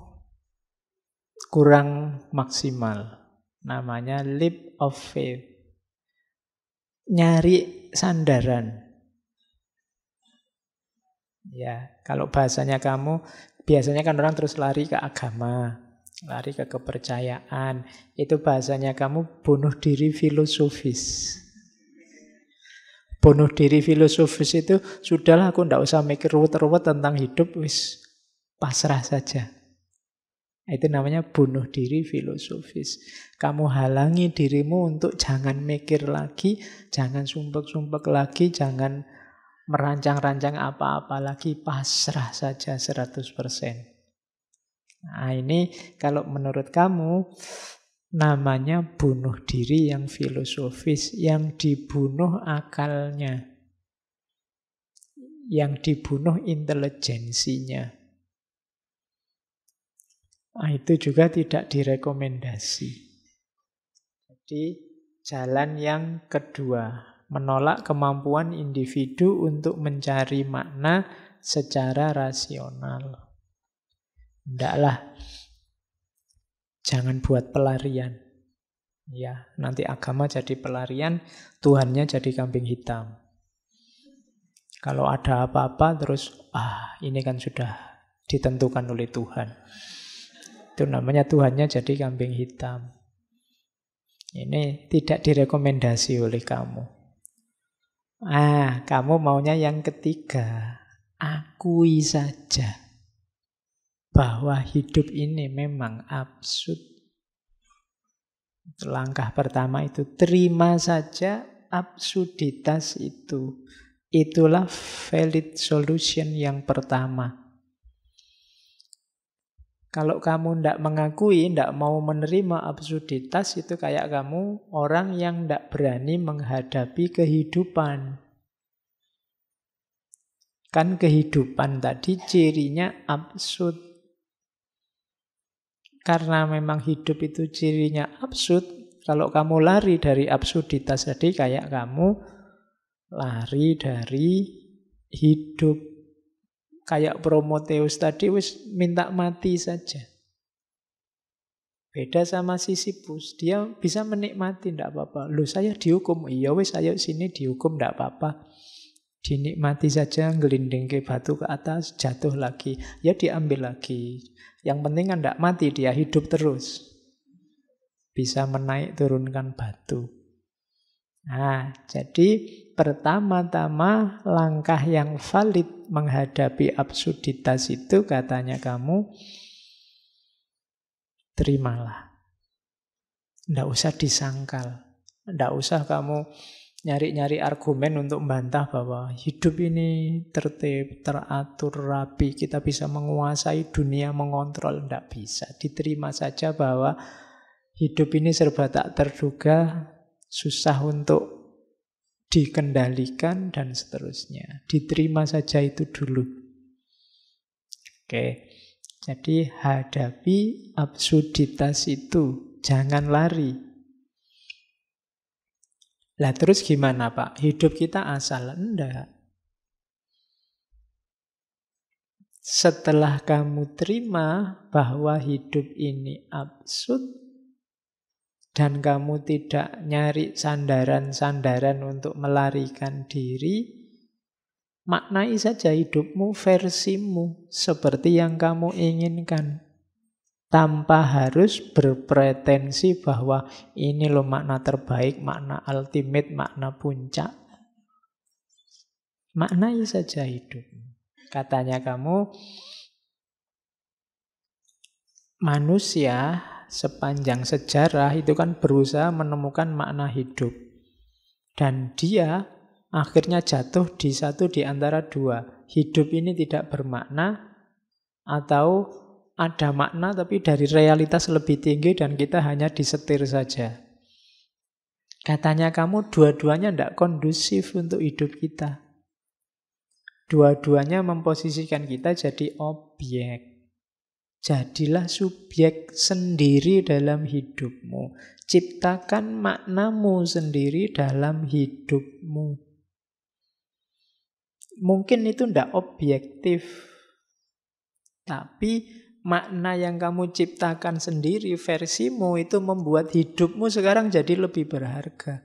S1: kurang maksimal. Namanya leap of faith. Nyari sandaran. Ya, kalau bahasanya kamu, biasanya kan orang terus lari ke agama. lari ke kepercayaan. Itu bahasanya kamu bunuh diri filosofis. Bunuh diri filosofis itu, sudahlah aku ndak usah mikir ruwet-ruwet tentang hidup, wis pasrah saja. Itu namanya bunuh diri filosofis. Kamu halangi dirimu untuk jangan mikir lagi, jangan sumpek-sumpek lagi, jangan merancang-rancang apa-apa lagi, pasrah saja 100%. Nah ini kalau menurut kamu namanya bunuh diri yang filosofis, yang dibunuh akalnya, yang dibunuh intelijensinya. Nah, itu juga tidak direkomendasi. Jadi jalan yang kedua, menolak kemampuan individu untuk mencari makna secara rasional. Ndaklah, jangan buat pelarian. Ya, nanti agama jadi pelarian, Tuhannya jadi kambing hitam. Kalau ada apa-apa terus, ini kan sudah ditentukan oleh Tuhan. Itu namanya Tuhannya jadi kambing hitam. Ini tidak direkomendasi oleh kamu. Kamu maunya yang ketiga. Akui saja bahwa hidup ini memang absurd. Langkah pertama itu, terima saja absurditas itu. Itulah valid solution yang pertama. Kalau kamu tidak mengakui, tidak mau menerima absurditas, itu kayak kamu orang yang tidak berani menghadapi kehidupan. Kan kehidupan tadi cirinya absurd. Karena memang hidup itu cirinya absurd, kalau kamu lari dari absurditas tadi, kayak kamu lari dari hidup. Kayak Prometheus tadi, wis minta mati saja. Beda sama Sisyphus, dia bisa menikmati, tidak apa-apa. Loh, saya dihukum, iya wis ayo sini dihukum, tidak apa-apa. Dinikmati saja, gelinding ke batu ke atas, jatuh lagi. Ya diambil lagi. Yang penting kan tidak mati, dia hidup terus. Bisa menaik turunkan batu. Nah, jadi pertama-tama langkah yang valid menghadapi absurditas itu katanya kamu, terimalah. Tidak usah disangkal. Tidak usah kamu nyari-nyari argumen untuk membantah bahwa hidup ini tertib, teratur, rapi, kita bisa menguasai dunia, mengontrol. Tidak bisa. Diterima saja bahwa hidup ini serba tak terduga, susah untuk dikendalikan, dan seterusnya. Diterima saja itu dulu. Oke, jadi hadapi absurditas itu. Jangan lari. Lah terus gimana Pak? Hidup kita asal? Enggak. Setelah kamu terima bahwa hidup ini absurd, dan kamu tidak nyari sandaran-sandaran untuk melarikan diri, maknai saja hidupmu versimu seperti yang kamu inginkan. Tanpa harus berpretensi bahwa ini loh makna terbaik, makna ultimate, makna puncak. Maknai saja hidupmu. Katanya kamu, manusia sepanjang sejarah itu kan berusaha menemukan makna hidup. Dan dia akhirnya jatuh di satu di antara dua. Hidup ini tidak bermakna, atau ada makna tapi dari realitas lebih tinggi dan kita hanya disetir saja. Katanya kamu, dua-duanya tidak kondusif untuk hidup kita. Dua-duanya memposisikan kita jadi objek. Jadilah subjek sendiri dalam hidupmu. Ciptakan maknamu sendiri dalam hidupmu. Mungkin itu tidak objektif. Tapi makna yang kamu ciptakan sendiri, versimu, itu membuat hidupmu sekarang jadi lebih berharga.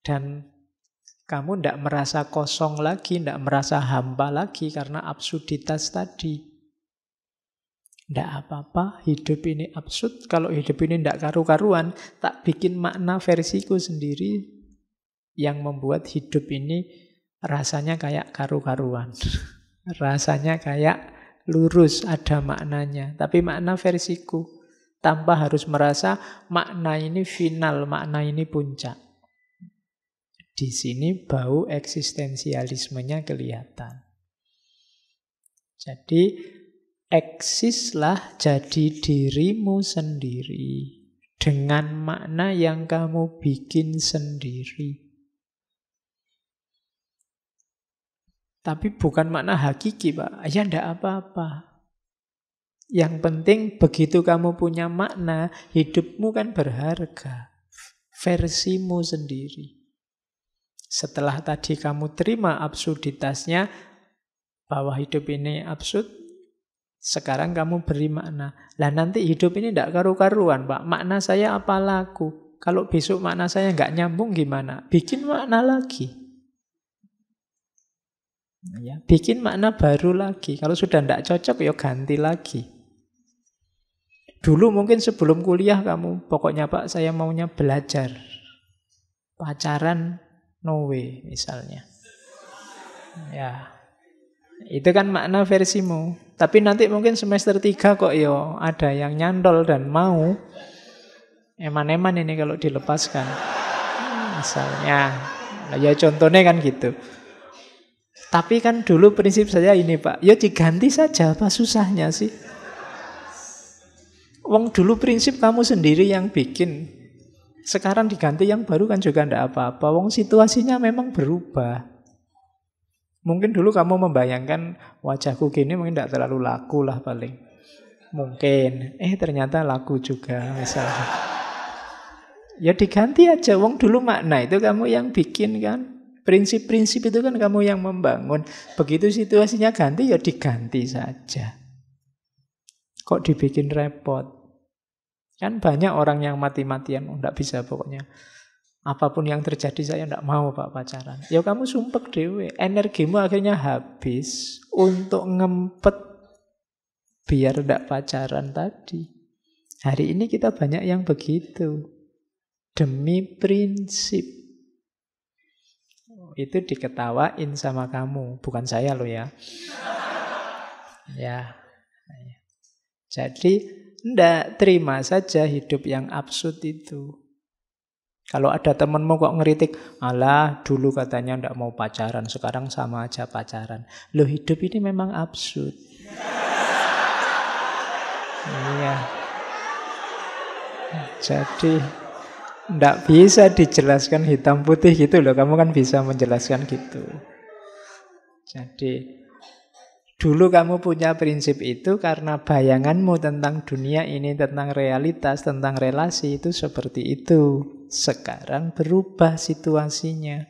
S1: Dan kamu tidak merasa kosong lagi, tidak merasa hampa lagi karena absurditas tadi. Ndak apa-apa, hidup ini absurd. Kalau hidup ini ndak karu-karuan, tak bikin makna versiku sendiri yang membuat hidup ini rasanya kayak karu-karuan. Rasanya kayak lurus, ada maknanya. Tapi makna versiku. Tanpa harus merasa makna ini final, makna ini puncak. Di sini bau eksistensialismenya kelihatan. Jadi, eksislah jadi dirimu sendiri dengan makna yang kamu bikin sendiri. Tapi bukan makna hakiki, Pak. Ya ndak apa-apa. Yang penting begitu kamu punya makna, hidupmu kan berharga. Versimu sendiri. Setelah tadi kamu terima absurditasnya, bahwa hidup ini absurd, sekarang kamu beri makna. Lah nanti hidup ini tidak karu-karuan, Pak. Makna saya apa laku? Kalau besok makna saya nggak nyambung gimana? Bikin makna lagi. Ya, bikin makna baru lagi. Kalau sudah tidak cocok, ya ganti lagi. Dulu mungkin sebelum kuliah kamu, pokoknya Pak, saya maunya belajar. Pacaran, no way, misalnya. Ya, itu kan makna versimu. Tapi nanti mungkin semester 3 kok yo ada yang nyantol dan mau. Eman-eman ini kalau dilepaskan. Misalnya. Ya contohnya kan gitu. Tapi kan dulu prinsip saya ini Pak. Ya diganti saja, apa susahnya sih? Wong dulu prinsip kamu sendiri yang bikin. Sekarang diganti yang baru kan juga ndak apa-apa. Wong situasinya memang berubah. Mungkin dulu kamu membayangkan wajahku gini mungkin tidak terlalu laku lah paling. Mungkin. Ternyata laku juga misalnya. Ya diganti aja. Wong dulu makna itu kamu yang bikin kan. Prinsip-prinsip itu kan kamu yang membangun. Begitu situasinya ganti ya diganti saja. Kok dibikin repot? Kan banyak orang yang mati-matian. Tidak bisa pokoknya. Apapun yang terjadi saya tidak mau Pak pacaran. Ya kamu sumpek dewe. Energimu akhirnya habis untuk ngempet biar tidak pacaran tadi. Hari ini kita banyak yang begitu. Demi prinsip. Itu diketawain sama kamu. Bukan saya loh ya. Ya. Jadi tidak terima saja hidup yang absurd itu. Kalau ada temenmu kok ngeritik, alah dulu katanya ndak mau pacaran, sekarang sama aja pacaran. Loh hidup ini memang absurd. Iya. Jadi ndak bisa dijelaskan hitam putih gitu loh. Kamu kan bisa menjelaskan gitu. Jadi dulu kamu punya prinsip itu karena bayanganmu tentang dunia ini, tentang realitas, tentang relasi itu seperti itu. Sekarang berubah situasinya.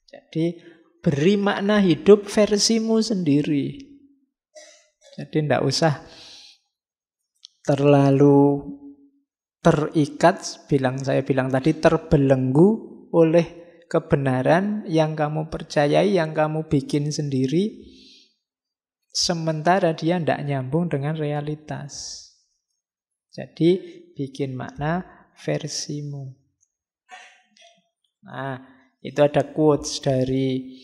S1: Jadi beri makna hidup versimu sendiri. Jadi tidak usah terlalu terikat, saya bilang tadi, terbelenggu oleh kebenaran yang kamu percayai, yang kamu bikin sendiri, sementara dia tidak nyambung dengan realitas. Jadi bikin makna versimu. Nah, itu ada quotes dari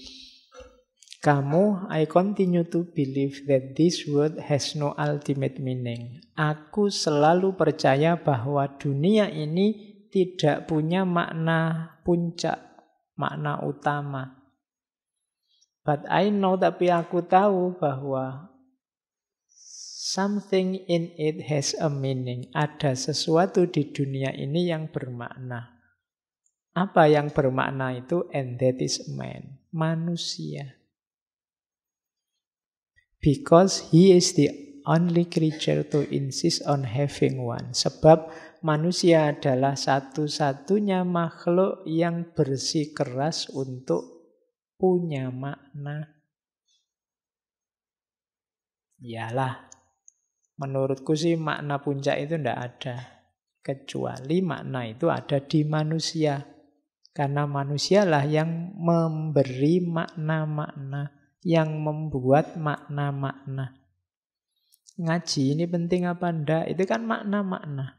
S1: kamu, I continue to believe that this world has no ultimate meaning. Aku selalu percaya bahwa dunia ini tidak punya makna puncak, makna utama. But I know, tapi aku tahu bahwa something in it has a meaning. Ada sesuatu di dunia ini yang bermakna. Apa yang bermakna itu? And that is man, manusia. Because he is the only creature to insist on having one. Sebab manusia adalah satu-satunya makhluk yang bersikeras untuk punya makna. Iyalah, menurutku sih makna puncak itu tidak ada. Kecuali makna itu ada di manusia. Karena manusialah yang memberi makna-makna, yang membuat makna-makna. ngaji ini penting apa ndak, itu kan makna-makna.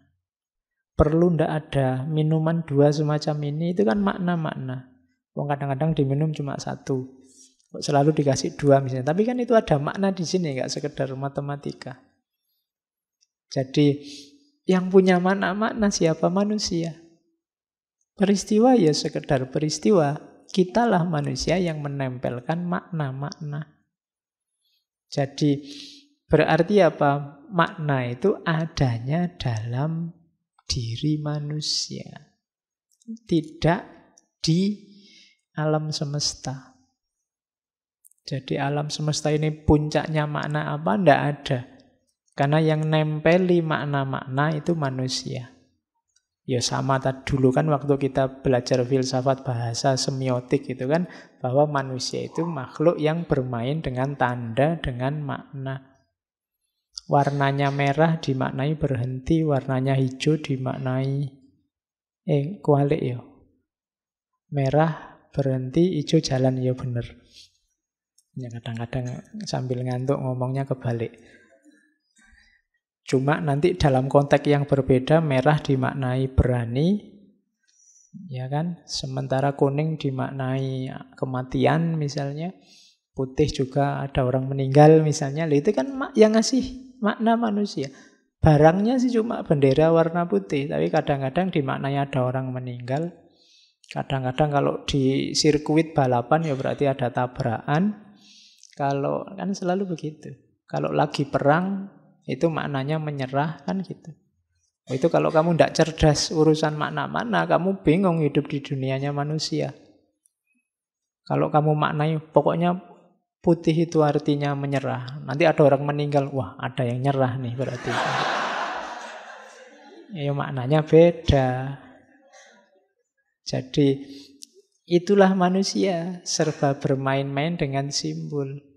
S1: Perlu ndak ada minuman 2 semacam ini, itu kan makna-makna. Wong kadang-kadang diminum cuma 1. Kok selalu dikasih 2 misalnya. Tapi kan itu ada makna di sini, nggak sekedar matematika. Jadi yang punya makna-makna siapa? Manusia. Peristiwa ya sekedar peristiwa. Kitalah manusia yang menempelkan makna-makna. Jadi berarti apa? Makna itu adanya dalam diri manusia. Tidak di alam semesta. Jadi alam semesta ini puncaknya makna apa? Tidak ada. Karena yang nempeli makna-makna itu manusia. Ya sama tadi dulu kan waktu kita belajar filsafat bahasa semiotik itu kan, bahwa manusia itu makhluk yang bermain dengan tanda, dengan makna. Warnanya merah dimaknai berhenti, warnanya hijau dimaknai kualik ya. Merah berhenti, hijau jalan, ya bener. Ya kadang-kadang sambil ngantuk ngomongnya kebalik. Cuma nanti dalam konteks yang berbeda, merah dimaknai berani, ya kan? Sementara kuning dimaknai kematian misalnya, putih juga ada orang meninggal misalnya. Loh, itu kan yang ngasih makna manusia. Barangnya sih cuma bendera warna putih, tapi kadang-kadang dimaknai ada orang meninggal. Kadang-kadang kalau di sirkuit balapan ya berarti ada tabrakan. Kalau kan selalu begitu. Kalau lagi perang itu maknanya menyerah kan gitu. Itu kalau kamu tidak cerdas urusan makna-makna, kamu bingung hidup di dunianya manusia. Kalau kamu maknai pokoknya putih itu artinya menyerah. Nanti ada orang meninggal, wah ada yang nyerah nih berarti. Ya maknanya beda. Jadi itulah manusia, serba bermain-main dengan simbol.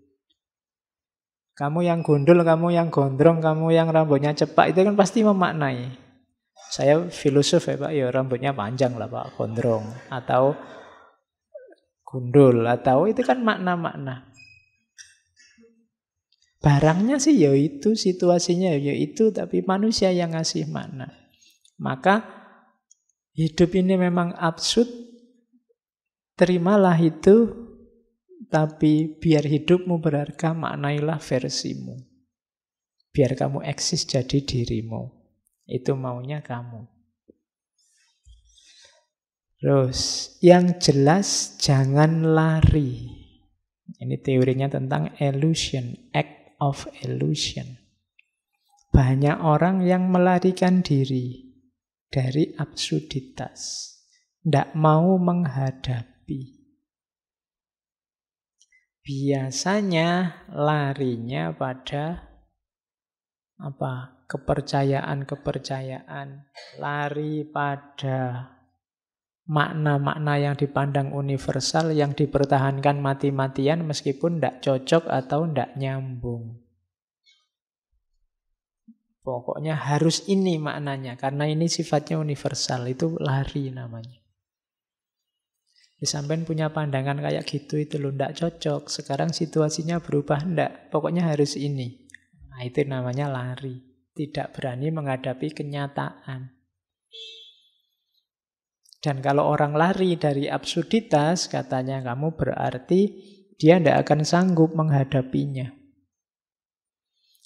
S1: Kamu yang gundul, kamu yang gondrong, kamu yang rambutnya cepak, itu kan pasti memaknai. Saya filosof ya Pak, ya rambutnya panjang lah Pak, gondrong. Atau gundul, atau itu kan makna-makna. Barangnya sih ya itu, situasinya ya itu, tapi manusia yang ngasih makna. Maka hidup ini memang absurd, terimalah itu, tapi biar hidupmu berharga, maknailah versimu. Biar kamu eksis jadi dirimu. Itu maunya kamu. Terus, yang jelas jangan lari. Ini teorinya tentang illusion, act of illusion. Banyak orang yang melarikan diri dari absurditas. Tidak mau menghadapi. Biasanya larinya pada kepercayaan-kepercayaan, lari pada makna-makna yang dipandang universal, yang dipertahankan mati-matian meskipun tidak cocok atau tidak nyambung. Pokoknya harus ini maknanya, karena ini sifatnya universal, itu lari namanya. Sampean punya pandangan kayak gitu itu loh, ndak cocok. Sekarang situasinya berubah, ndak. Pokoknya harus ini. Nah, itu namanya lari. Tidak berani menghadapi kenyataan. Dan kalau orang lari dari absurditas, katanya kamu berarti dia ndak akan sanggup menghadapinya.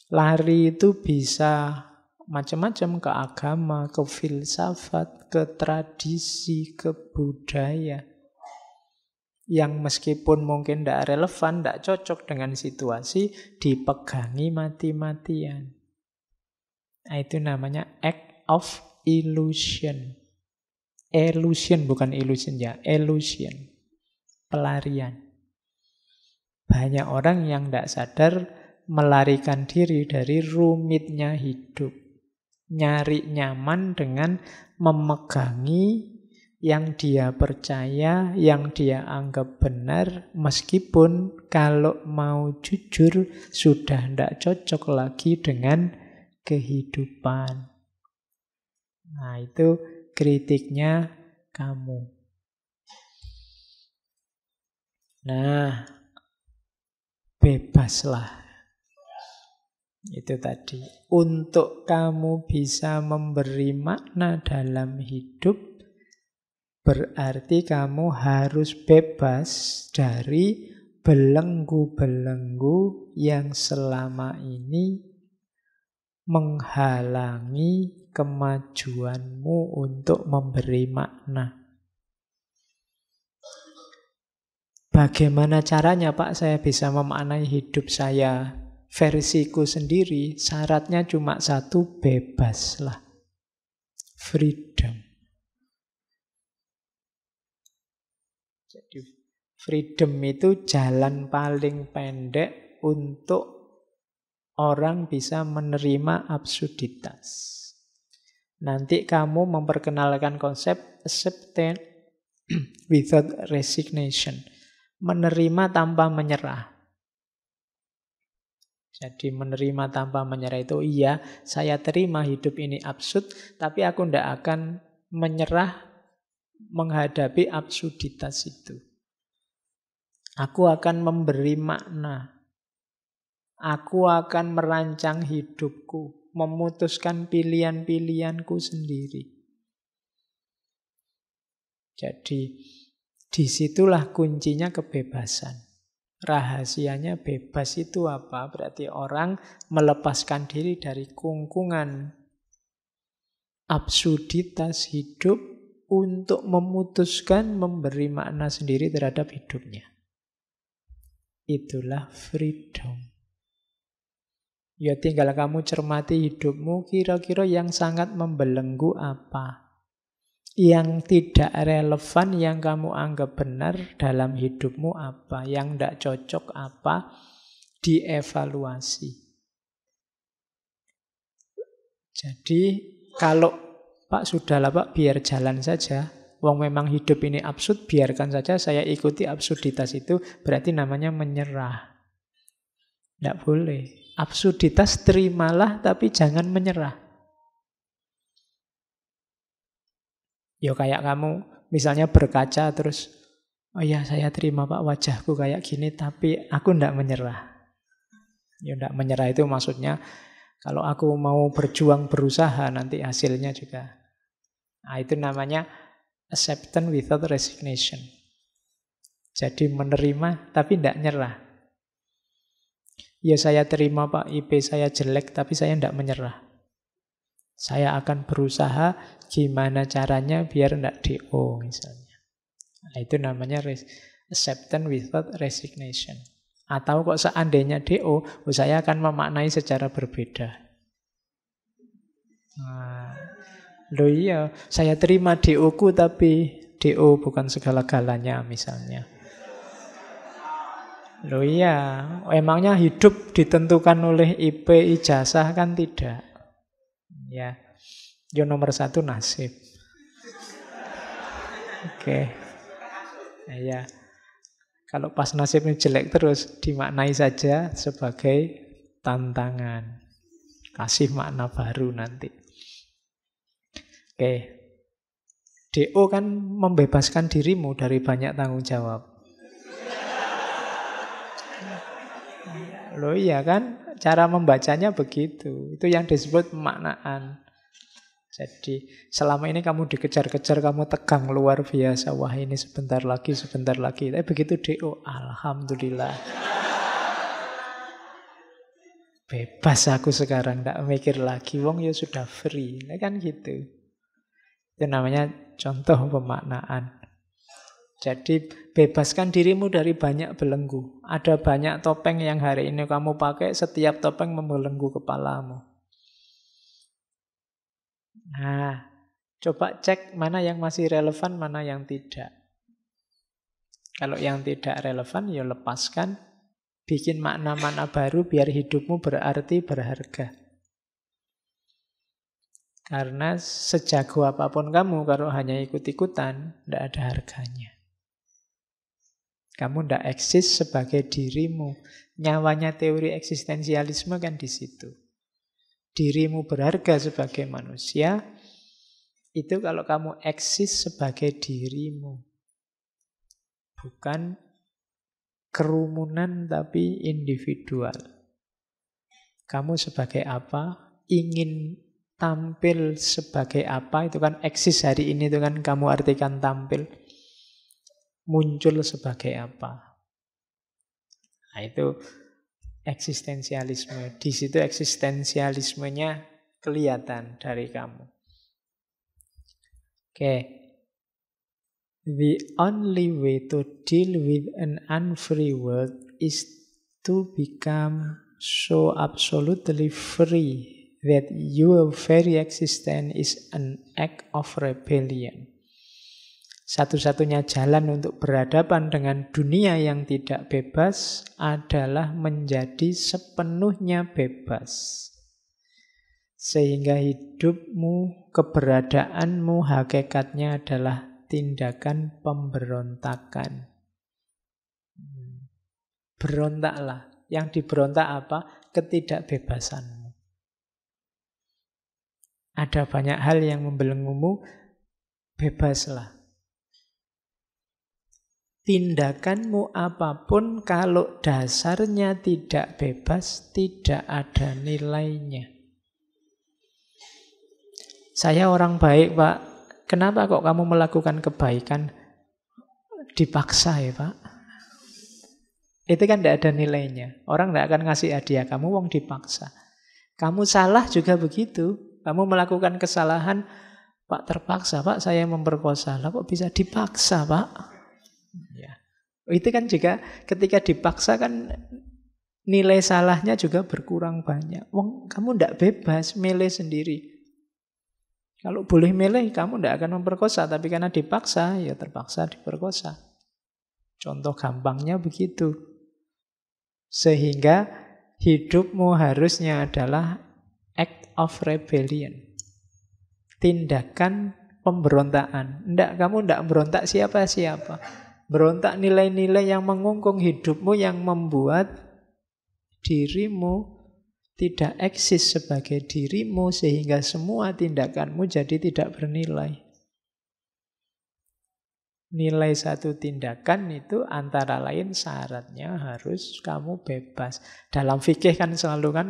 S1: Lari itu bisa macam-macam, ke agama, ke filsafat, ke tradisi, ke budaya. Yang meskipun mungkin tidak relevan, tidak cocok dengan situasi, dipegangi mati-matian. Nah, itu namanya act of illusion. Illusion bukan illusion ya, illusion. Pelarian. Banyak orang yang tidak sadar melarikan diri dari rumitnya hidup. Nyari nyaman dengan memegangi yang dia percaya, yang dia anggap benar, meskipun kalau mau jujur sudah tidak cocok lagi dengan kehidupan. Nah, itu kritiknya kamu. Nah, bebaslah. Itu tadi. Untuk kamu bisa memberi makna dalam hidup, berarti kamu harus bebas dari belenggu-belenggu yang selama ini menghalangi kemajuanmu untuk memberi makna. Bagaimana caranya, Pak, saya bisa memaknai hidup saya versiku sendiri? Syaratnya cuma satu, bebaslah. Freedom. Jadi freedom itu jalan paling pendek untuk orang bisa menerima absurditas. Nanti kamu memperkenalkan konsep acceptance without resignation. Menerima tanpa menyerah. Jadi menerima tanpa menyerah itu, iya, saya terima hidup ini absurd, tapi aku tidak akan menyerah menghadapi absurditas itu. Aku akan memberi makna. Aku akan merancang hidupku, memutuskan pilihan-pilihanku sendiri. Jadi disitulah kuncinya kebebasan. Rahasianya bebas itu apa? Berarti orang melepaskan diri dari kungkungan absurditas hidup untuk memutuskan memberi makna sendiri terhadap hidupnya. Itulah freedom. Ya tinggal kamu cermati hidupmu, kira-kira yang sangat membelenggu apa? Yang tidak relevan, yang kamu anggap benar dalam hidupmu apa? Yang tidak cocok apa? Dievaluasi. Jadi kalau Pak sudahlah Pak, biar jalan saja. Wong memang hidup ini absurd, biarkan saja saya ikuti absurditas itu, berarti namanya menyerah. Tidak boleh. Absurditas terimalah, tapi jangan menyerah. Ya kayak kamu misalnya berkaca terus, oh ya saya terima Pak wajahku kayak gini, tapi aku tidak menyerah. Ya tidak menyerah itu maksudnya kalau aku mau berjuang berusaha nanti hasilnya juga. Nah itu namanya acceptance without resignation. Jadi menerima tapi tidak nyerah. Ya saya terima Pak IP saya jelek tapi saya tidak menyerah. Saya akan berusaha gimana caranya biar tidak DO misalnya. Nah, itu namanya acceptance without resignation. Atau kok seandainya DO, saya akan memaknai secara berbeda. Nah, loh iya, saya terima DO-ku tapi DO bukan segala-galanya misalnya. Loh iya, emangnya hidup ditentukan oleh IP ijazah kan tidak. Ya, yo nomor satu nasib. Oke. Nah, ya. Kalau pas nasibnya jelek terus dimaknai saja sebagai tantangan. Kasih makna baru nanti. Oke. DO kan membebaskan dirimu dari banyak tanggung jawab. Loh iya kan? Cara membacanya begitu. Itu yang disebut pemaknaan. Jadi selama ini kamu dikejar-kejar, kamu tegang luar biasa. Wah ini sebentar lagi, sebentar lagi. Tapi begitu DO, alhamdulillah. Bebas aku sekarang, tidak mikir lagi. Wong ya sudah free. Nah, kan gitu. Itu namanya contoh pemaknaan. Jadi bebaskan dirimu dari banyak belenggu. Ada banyak topeng yang hari ini kamu pakai, setiap topeng membelenggu kepalamu. Nah, coba cek mana yang masih relevan, mana yang tidak. Kalau yang tidak relevan, ya lepaskan. Bikin makna-makna baru biar hidupmu berarti, berharga. Karena sejago apapun kamu, kalau hanya ikut-ikutan, tidak ada harganya. Kamu tidak eksis sebagai dirimu. Nyawanya teori eksistensialisme kan di situ. Dirimu berharga sebagai manusia, itu kalau kamu eksis sebagai dirimu. Bukan kerumunan tapi individual. Kamu sebagai apa? Ingin tampil sebagai apa? Itu kan eksis hari ini, itu kan kamu artikan tampil. Muncul sebagai apa? Nah, itu eksistensialisme. Di situ eksistensialismenya kelihatan dari kamu. Oke. The only way to deal with an unfree world is to become so absolutely free that your very existence is an act of rebellion. Satu-satunya jalan untuk berhadapan dengan dunia yang tidak bebas adalah menjadi sepenuhnya bebas. Sehingga hidupmu, keberadaanmu, hakikatnya adalah tindakan pemberontakan. Berontaklah. Yang diberontak apa? Ketidakbebasanmu. Ada banyak hal yang membelenggumu, bebaslah. Tindakanmu apapun kalau dasarnya tidak bebas, tidak ada nilainya. Saya orang baik, Pak. Kenapa kok kamu melakukan kebaikan? Dipaksa ya, Pak. Itu kan tidak ada nilainya. Orang tidak akan ngasih hadiah kamu, wong dipaksa. Kamu salah juga begitu. Kamu melakukan kesalahan, Pak terpaksa, Pak saya memperkosa. Lah kok bisa dipaksa, Pak? Ya. Itu kan juga ketika dipaksa kan nilai salahnya juga berkurang banyak. Wong kamu tidak bebas, milih sendiri. Kalau boleh milih, kamu tidak akan memperkosa. Tapi karena dipaksa, ya terpaksa diperkosa. Contoh gampangnya begitu. Sehingga hidupmu harusnya adalah act of rebellion. Tindakan pemberontakan. Kamu tidak berontak siapa-siapa. Berontak nilai-nilai yang mengungkung hidupmu, yang membuat dirimu tidak eksis sebagai dirimu, sehingga semua tindakanmu jadi tidak bernilai. Nilai satu tindakan itu antara lain syaratnya harus kamu bebas. Dalam fikih kan selalu kan,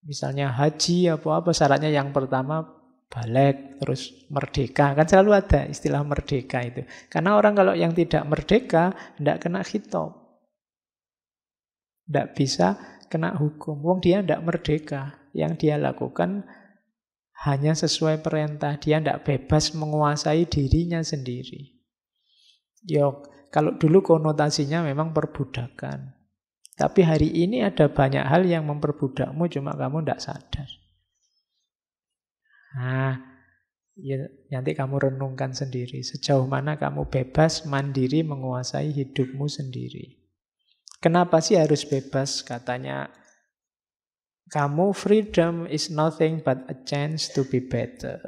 S1: misalnya haji apa-apa syaratnya yang pertama balik, terus merdeka. Kan selalu ada istilah merdeka itu. Karena orang kalau yang tidak merdeka, tidak kena khitab. Tidak bisa kena hukum. Wong dia tidak merdeka. Yang dia lakukan hanya sesuai perintah. Dia tidak bebas menguasai dirinya sendiri. Kalau dulu konotasinya memang perbudakan. Tapi hari ini ada banyak hal yang memperbudakmu, cuma kamu tidak sadar. Nah, ya, nanti kamu renungkan sendiri. Sejauh mana kamu bebas, mandiri, menguasai hidupmu sendiri. Kenapa sih harus bebas? Katanya, kamu freedom is nothing but a chance to be better.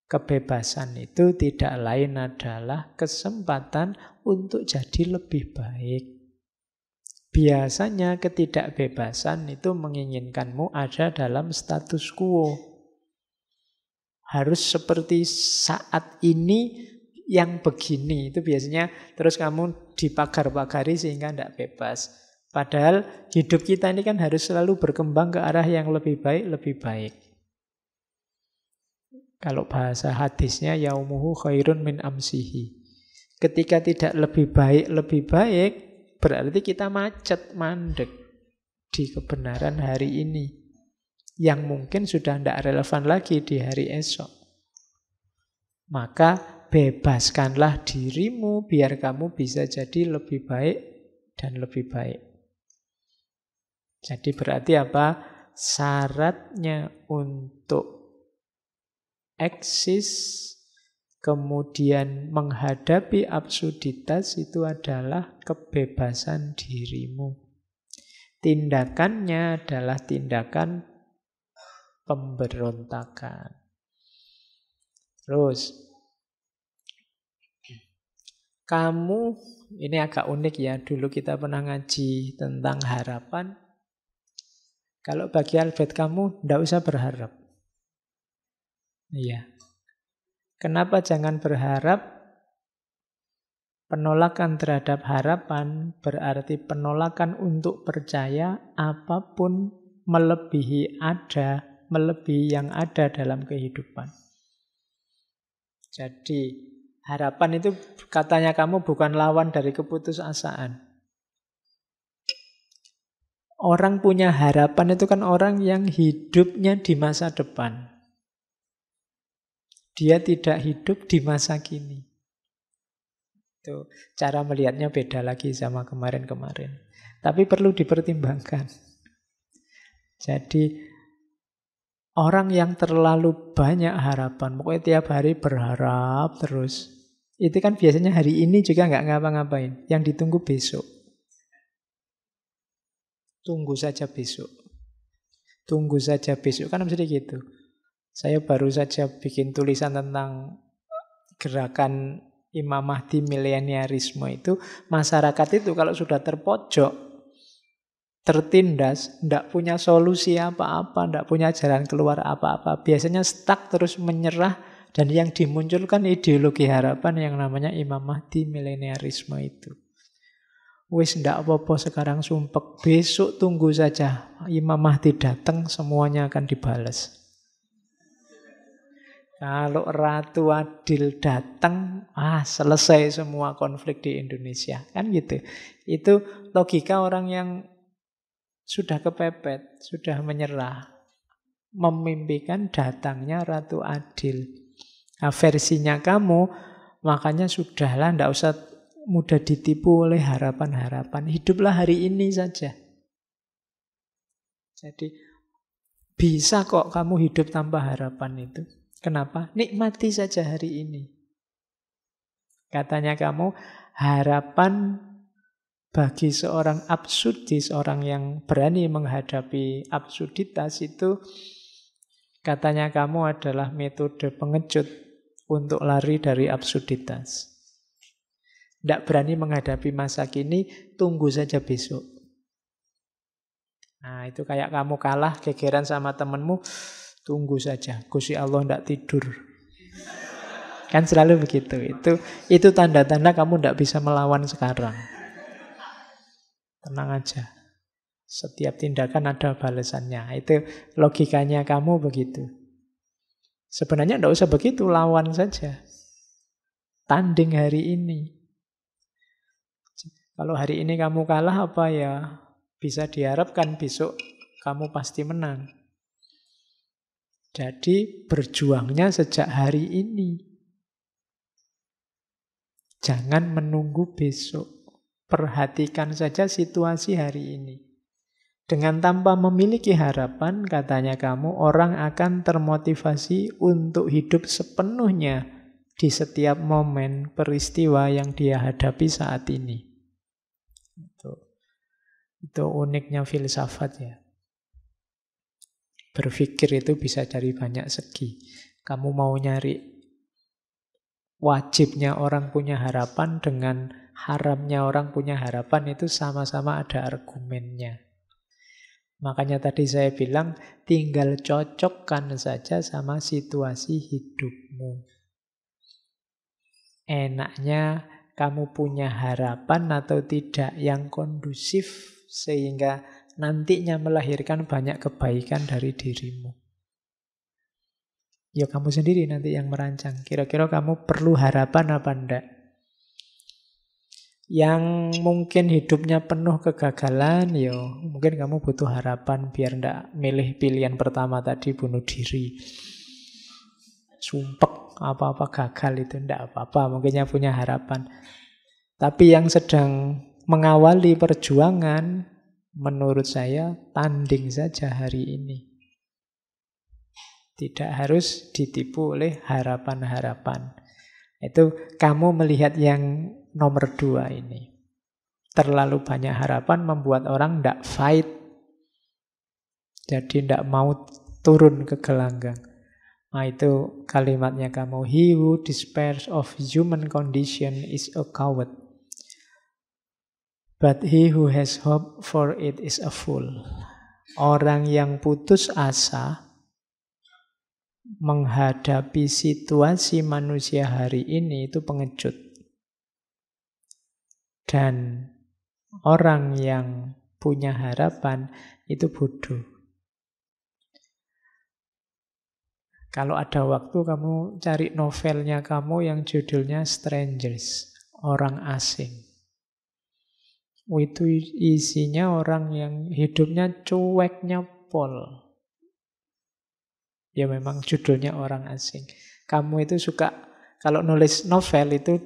S1: Kebebasan itu tidak lain adalah kesempatan untuk jadi lebih baik. Biasanya ketidakbebasan itu menginginkanmu ada dalam status quo. Harus seperti saat ini yang begini. Itu biasanya terus kamu dipagar-pagari sehingga tidak bebas. Padahal hidup kita ini kan harus selalu berkembang ke arah yang lebih baik, lebih baik. Kalau bahasa hadisnya, yaumuhu khairun min amsihi. Ketika tidak lebih baik, berarti kita macet, mandek di kebenaran hari ini. Yang mungkin sudah tidak relevan lagi di hari esok. Maka bebaskanlah dirimu biar kamu bisa jadi lebih baik dan lebih baik. Jadi berarti apa? Syaratnya untuk eksis, kemudian menghadapi absurditas itu adalah kebebasan dirimu. Tindakannya adalah tindakan pemberontakan. Terus, kamu, ini agak unik ya, dulu kita pernah ngaji tentang harapan. Kalau bagi Albert kamu, tidak usah berharap. Iya. Kenapa jangan berharap? Penolakan terhadap harapan berarti penolakan untuk percaya apapun melebihi yang ada dalam kehidupan. Jadi harapan itu katanya kamu bukan lawan dari keputusasaan. Orang punya harapan itu kan orang yang hidupnya di masa depan. Dia tidak hidup di masa kini. Itu cara melihatnya beda lagi sama kemarin-kemarin. Tapi perlu dipertimbangkan. Jadi orang yang terlalu banyak harapan, pokoknya tiap hari berharap terus, itu kan biasanya hari ini juga nggak ngapa-ngapain. Yang ditunggu besok. Tunggu saja besok. Tunggu saja besok. Kan mesti gitu. Saya baru saja bikin tulisan tentang gerakan Imam Mahdi mileniarisme itu. Masyarakat itu kalau sudah terpojok, tertindas, tidak punya solusi apa-apa, tidak punya jalan keluar apa-apa. Biasanya stuck terus menyerah. Dan yang dimunculkan ideologi harapan yang namanya Imam Mahdi mileniarisme itu. Wis ndak apa-apa sekarang sumpek, besok tunggu saja Imam Mahdi datang, semuanya akan dibalas. Kalau Ratu Adil datang, selesai semua konflik di Indonesia. Kan gitu. Itu logika orang yang sudah kepepet, sudah menyerah. Memimpikan datangnya Ratu Adil. Nah, versinya kamu, makanya sudahlah, ndak usah mudah ditipu oleh harapan-harapan. Hiduplah hari ini saja. Jadi bisa kok kamu hidup tanpa harapan itu. Kenapa? Nikmati saja hari ini. Katanya kamu, harapan bagi seorang absurdis, orang yang berani menghadapi absurditas itu, katanya kamu adalah metode pengecut untuk lari dari absurditas. Tidak berani menghadapi masa kini, tunggu saja besok. Nah, itu kayak kamu kalah, gegeran sama temenmu, tunggu saja, Gusti Allah tidak tidur. Kan selalu begitu. Itu tanda-tanda kamu tidak bisa melawan sekarang. Tenang aja. Setiap tindakan ada balasannya. Itu logikanya kamu begitu. Sebenarnya tidak usah begitu, lawan saja. Tanding hari ini. Kalau hari ini kamu kalah, apa ya bisa diharapkan besok kamu pasti menang. Jadi berjuangnya sejak hari ini. Jangan menunggu besok. Perhatikan saja situasi hari ini. Dengan tanpa memiliki harapan, katanya kamu, orang akan termotivasi untuk hidup sepenuhnya di setiap momen peristiwa yang dia hadapi saat ini. Itu uniknya filsafat ya. Berpikir itu bisa dari banyak segi. Kamu mau nyari wajibnya orang punya harapan dengan haramnya orang punya harapan, itu sama-sama ada argumennya. Makanya tadi saya bilang tinggal cocokkan saja sama situasi hidupmu. Enaknya kamu punya harapan atau tidak yang kondusif sehingga nantinya melahirkan banyak kebaikan dari dirimu. Ya kamu sendiri nanti yang merancang. Kira-kira kamu perlu harapan apa enggak? Yang mungkin hidupnya penuh kegagalan, ya mungkin kamu butuh harapan biar enggak milih pilihan pertama tadi, bunuh diri. Sumpek, apa-apa gagal itu enggak apa-apa, mungkinnya punya harapan. Tapi yang sedang mengawali perjuangan, menurut saya tanding saja hari ini. Tidak harus ditipu oleh harapan-harapan. Itu kamu melihat yang nomor 2 ini. Terlalu banyak harapan membuat orang tidak fight. Jadi tidak mau turun ke gelanggang. Nah itu kalimatnya kamu. He who despairs of human condition is a coward. But he who has hope for it is a fool. Orang yang putus asa menghadapi situasi manusia hari ini itu pengecut. Dan orang yang punya harapan itu bodoh. Kalau ada waktu kamu cari novelnya kamu yang judulnya Strangers, orang asing. Itu isinya orang yang hidupnya cueknya pol. Ya memang judulnya orang asing. Kamu itu suka, kalau nulis novel itu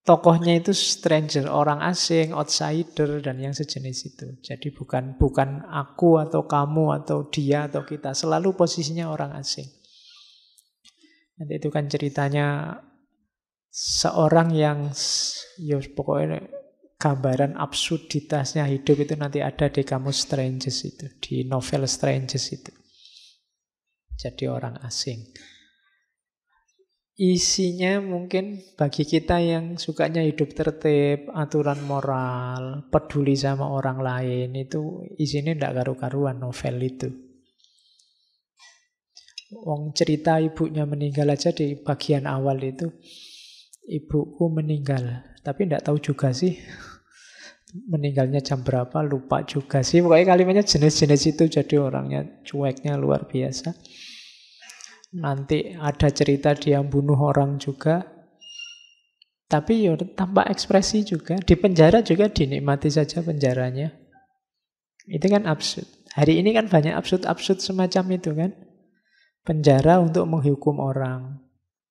S1: tokohnya itu stranger, orang asing, outsider, dan yang sejenis itu. Jadi bukan aku atau kamu atau dia atau kita. Selalu posisinya orang asing. Nanti itu kan ceritanya seorang yang, ya pokoknya gambaran absurditasnya hidup itu nanti ada di kamus Strangers itu, di novel Strangers itu. Jadi orang asing. Isinya mungkin bagi kita yang sukanya hidup tertib, aturan moral, peduli sama orang lain, itu isinya tidak karu-karuan novel itu. Wong cerita ibunya meninggal aja di bagian awal itu. Ibuku meninggal, tapi tidak tahu juga sih meninggalnya jam berapa, lupa juga sih. Pokoknya kalimatnya jenis-jenis itu, jadi orangnya cueknya luar biasa. Nanti ada cerita dia bunuh orang juga. Tapi ya tanpa ekspresi juga. Di penjara juga dinikmati saja penjaranya. Itu kan absurd. Hari ini kan banyak absurd-absurd semacam itu kan. Penjara untuk menghukum orang.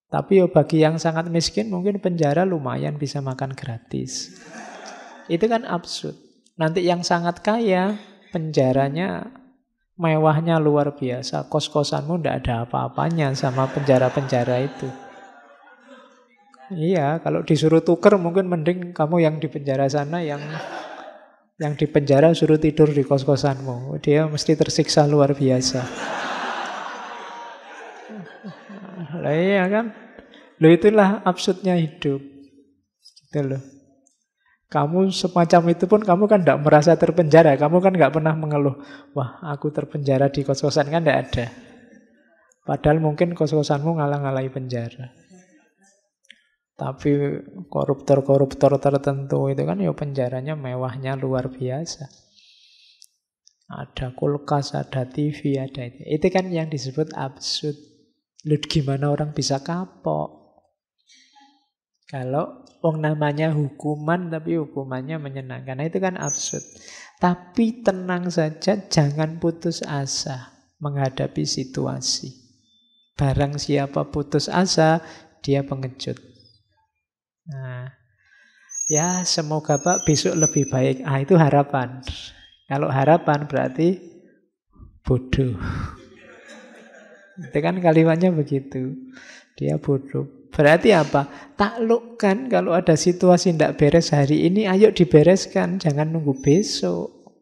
S1: Tapi ya bagi yang sangat miskin mungkin penjara lumayan bisa makan gratis. Itu kan absurd. Nanti yang sangat kaya penjaranya mewahnya luar biasa. Kos-kosanmu tidak ada apa-apanya sama penjara-penjara itu. Iya, kalau disuruh tuker mungkin mending kamu yang di penjara sana, yang di penjara suruh tidur di kos-kosanmu. Dia mesti tersiksa luar biasa. Lah iya kan? Loh itulah absurdnya hidup. Gitu loh. Kamu semacam itu pun kamu kan tidak merasa terpenjara. Kamu kan nggak pernah mengeluh, wah aku terpenjara di kos-kosan, kan tidak ada. Padahal mungkin kos-kosanmu ngalah-ngalahi penjara. Tapi koruptor-koruptor tertentu itu kan ya penjaranya mewahnya luar biasa. Ada kulkas, ada TV, ada itu. Itu kan yang disebut absurd. Loh, gimana orang bisa kapok? Kalau namanya hukuman tapi hukumannya menyenangkan, nah, itu kan absurd. Tapi tenang saja, jangan putus asa menghadapi situasi. Barang siapa putus asa, dia pengecut. Nah, ya semoga Pak besok lebih baik. Ah, itu harapan. Kalau harapan berarti bodoh. Itu kan kalimatnya begitu. Dia bodoh. Berarti apa? Taklukkan kalau ada situasi tidak beres hari ini, ayo dibereskan. Jangan nunggu besok.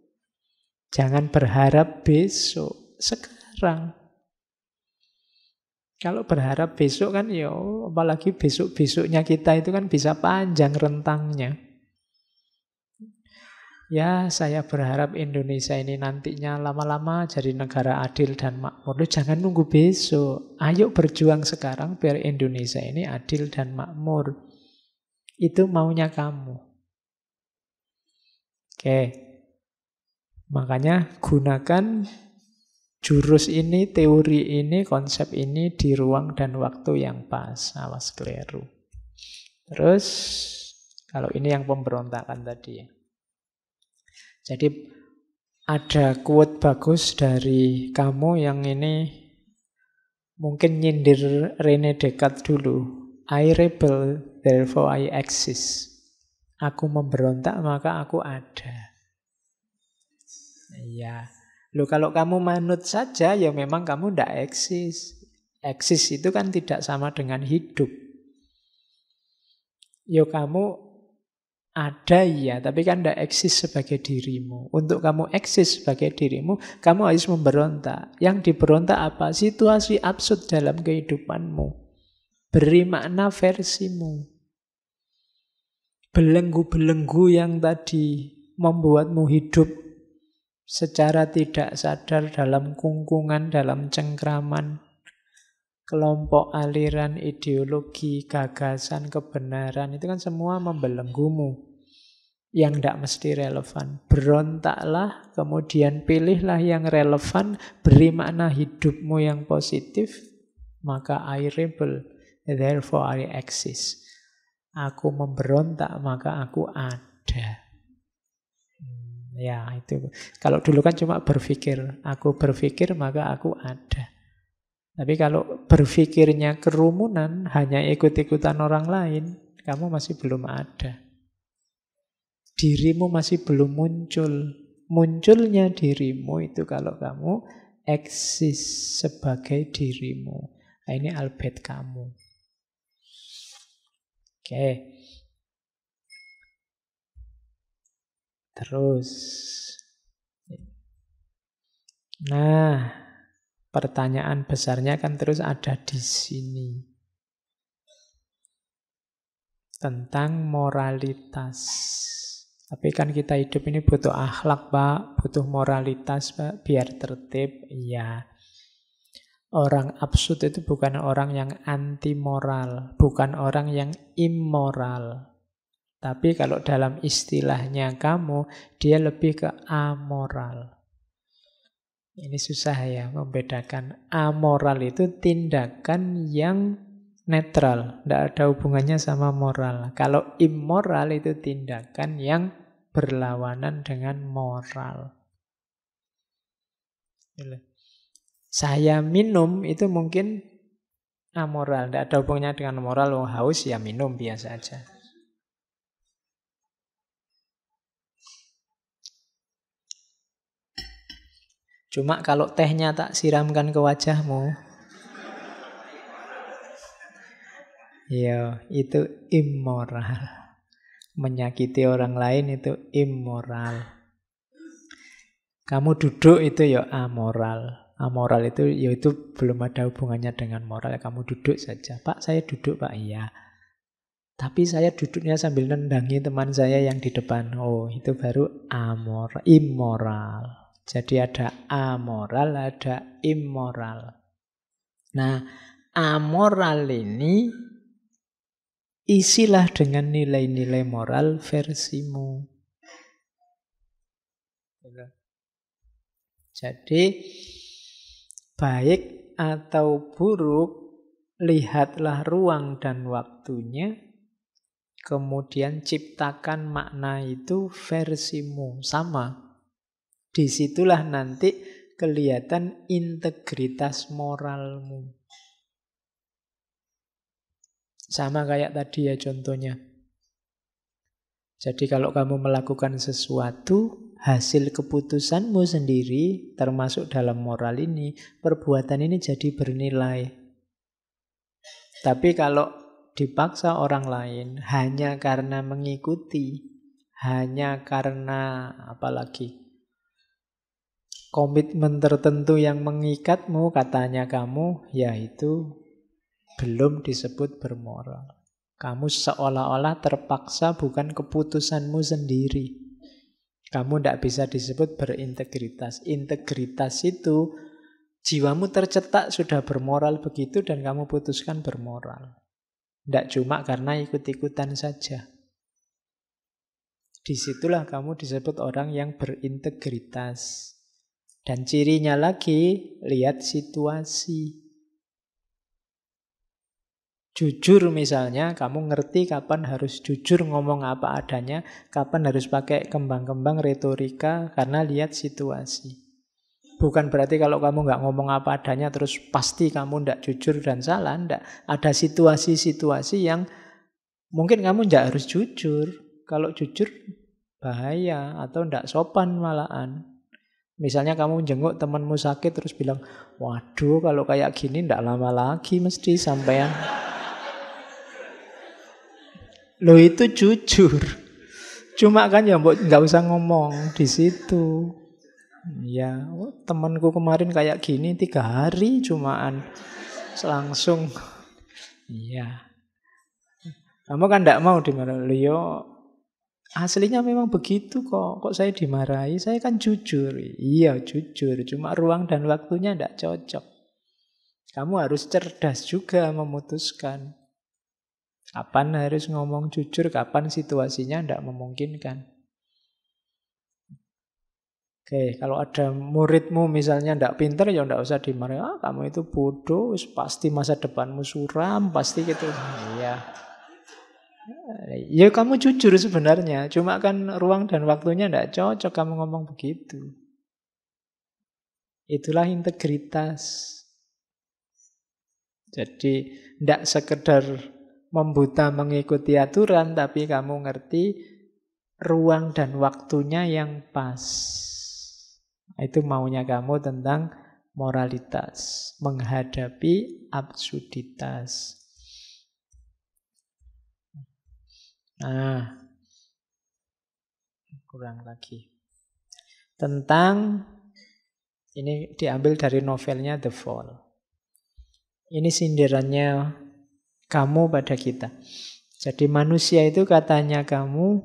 S1: Jangan berharap besok. Sekarang. Kalau berharap besok kan ya, apalagi besok-besoknya kita itu kan bisa panjang rentangnya. Ya, saya berharap Indonesia ini nantinya lama-lama jadi negara adil dan makmur. Jangan nunggu besok. Ayo berjuang sekarang biar Indonesia ini adil dan makmur. Itu maunya kamu. Oke. Makanya gunakan jurus ini, teori ini, konsep ini di ruang dan waktu yang pas. Awas keliru. Terus, kalau ini yang pemberontakan tadi ya. Jadi ada quote bagus dari kamu yang ini mungkin nyindir René Descartes dulu. I rebel, therefore I exist. Aku memberontak, maka aku ada. Iya. Loh, kalau kamu manut saja, ya memang kamu tidak eksis. Eksis itu kan tidak sama dengan hidup. Ya kamu ada ya, tapi kan tidak eksis sebagai dirimu. Untuk kamu eksis sebagai dirimu, kamu harus memberontak. Yang diberontak apa? Situasi absurd dalam kehidupanmu. Beri makna versimu. Belenggu-belenggu yang tadi membuatmu hidup secara tidak sadar dalam kungkungan, dalam cengkraman kelompok, aliran, ideologi, gagasan, kebenaran, itu kan semua membelenggumu yang tidak mesti relevan. Berontaklah, kemudian pilihlah yang relevan, beri makna hidupmu yang positif, maka I rebel, therefore I exist. Aku memberontak, maka aku ada. Ya, itu. Kalau dulu kan cuma berpikir. Aku berpikir, maka aku ada. Tapi kalau berpikirnya kerumunan, hanya ikut-ikutan orang lain, kamu masih belum ada. Dirimu masih belum muncul. Munculnya dirimu itu kalau kamu eksis sebagai dirimu. Nah, ini Albert Camus. Oke. Terus. Nah, pertanyaan besarnya kan terus ada di sini. Tentang moralitas. Tapi kan kita hidup ini butuh akhlak, Pak. Butuh moralitas, Pak. Biar tertib. Iya. Orang absurd itu bukan orang yang anti moral. Bukan orang yang immoral. Tapi kalau dalam istilahnya kamu, dia lebih ke amoral. Ini susah ya membedakan. Amoral itu tindakan yang netral, tidak ada hubungannya sama moral. Kalau immoral itu tindakan yang berlawanan dengan moral. Saya minum itu mungkin amoral, tidak ada hubungannya dengan moral. Oh, haus ya minum biasa aja. Cuma kalau tehnya tak siramkan ke wajahmu, ya itu immoral. Menyakiti orang lain itu immoral. Kamu duduk itu ya amoral. Amoral itu ya itu belum ada hubungannya dengan moral. Kamu duduk saja. Pak, saya duduk, Pak. Iya. Tapi saya duduknya sambil nendangi teman saya yang di depan. Oh, itu baru amoral, immoral. Jadi ada amoral, ada immoral. Nah, amoral ini isilah dengan nilai-nilai moral versimu. Jadi, baik atau buruk, lihatlah ruang dan waktunya, kemudian ciptakan makna itu versimu. Sama. Disitulah nanti kelihatan integritas moralmu. Sama kayak tadi ya contohnya. Jadi kalau kamu melakukan sesuatu, hasil keputusanmu sendiri, termasuk dalam moral ini, perbuatan ini jadi bernilai. Tapi kalau dipaksa orang lain, hanya karena mengikuti, hanya karena apalagi komitmen tertentu yang mengikatmu, katanya kamu, ya itu belum disebut bermoral. Kamu seolah-olah terpaksa, bukan keputusanmu sendiri. Kamu tidak bisa disebut berintegritas. Integritas itu jiwamu tercetak sudah bermoral begitu dan kamu putuskan bermoral. Tidak cuma karena ikut-ikutan saja. Disitulah kamu disebut orang yang berintegritas. Dan cirinya lagi, lihat situasi. Jujur misalnya, kamu ngerti kapan harus jujur ngomong apa adanya, kapan harus pakai kembang-kembang retorika, karena lihat situasi. Bukan berarti kalau kamu nggak ngomong apa adanya, terus pasti kamu nggak jujur dan salah, nggak. Ada situasi-situasi yang mungkin kamu nggak harus jujur. Kalau jujur, bahaya, atau nggak sopan malahan. Misalnya kamu jenguk temanmu sakit terus bilang, waduh kalau kayak gini ndak lama lagi mesti sampean. Loh itu jujur. Cuma kan ya nggak usah ngomong di situ. Ya, temanku kemarin kayak gini 3 hari cumaan langsung. Iya. Kamu kan ndak mau dimarahi. Yo, aslinya memang begitu kok. Kok saya dimarahi? Saya kan jujur. Iya, jujur. Cuma ruang dan waktunya tidak cocok. Kamu harus cerdas juga memutuskan. Kapan harus ngomong jujur, kapan situasinya tidak memungkinkan. Oke, kalau ada muridmu misalnya ndak pinter, ya ndak usah dimarahi. Ah, kamu itu bodoh, pasti masa depanmu suram, pasti gitu. Iya. Ya kamu jujur sebenarnya, cuma kan ruang dan waktunya ndak cocok kamu ngomong begitu. Itulah integritas. Jadi ndak sekedar membuta mengikuti aturan, tapi kamu ngerti ruang dan waktunya yang pas. Itu maunya kamu tentang moralitas, menghadapi absurditas. Nah, kurang lagi. Tentang, ini diambil dari novelnya The Fall. Ini sindirannya kamu pada kita. Jadi manusia itu katanya kamu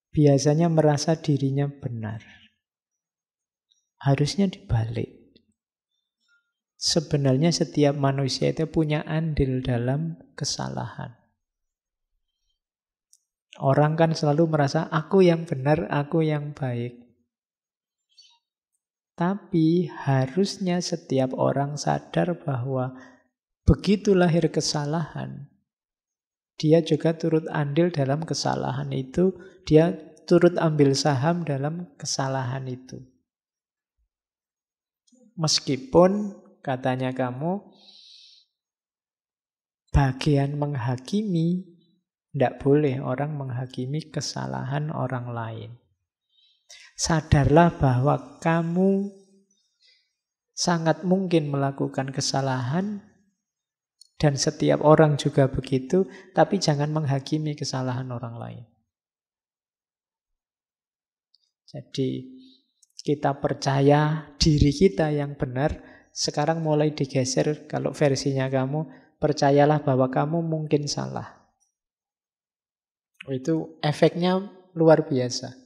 S1: biasanya merasa dirinya benar. Harusnya dibalik. Sebenarnya setiap manusia itu punya andil dalam kesalahan. Orang kan selalu merasa aku yang benar, aku yang baik. Tapi harusnya setiap orang sadar bahwa begitu lahir kesalahan, dia juga turut andil dalam kesalahan itu, dia turut ambil saham dalam kesalahan itu. Meskipun katanya kamu bagian menghakimi, tidak boleh orang menghakimi kesalahan orang lain. Sadarlah bahwa kamu sangat mungkin melakukan kesalahan dan setiap orang juga begitu, tapi jangan menghakimi kesalahan orang lain. Jadi kita percaya diri kita yang benar, sekarang mulai digeser kalau versinya kamu, percayalah bahwa kamu mungkin salah. Itu efeknya luar biasa.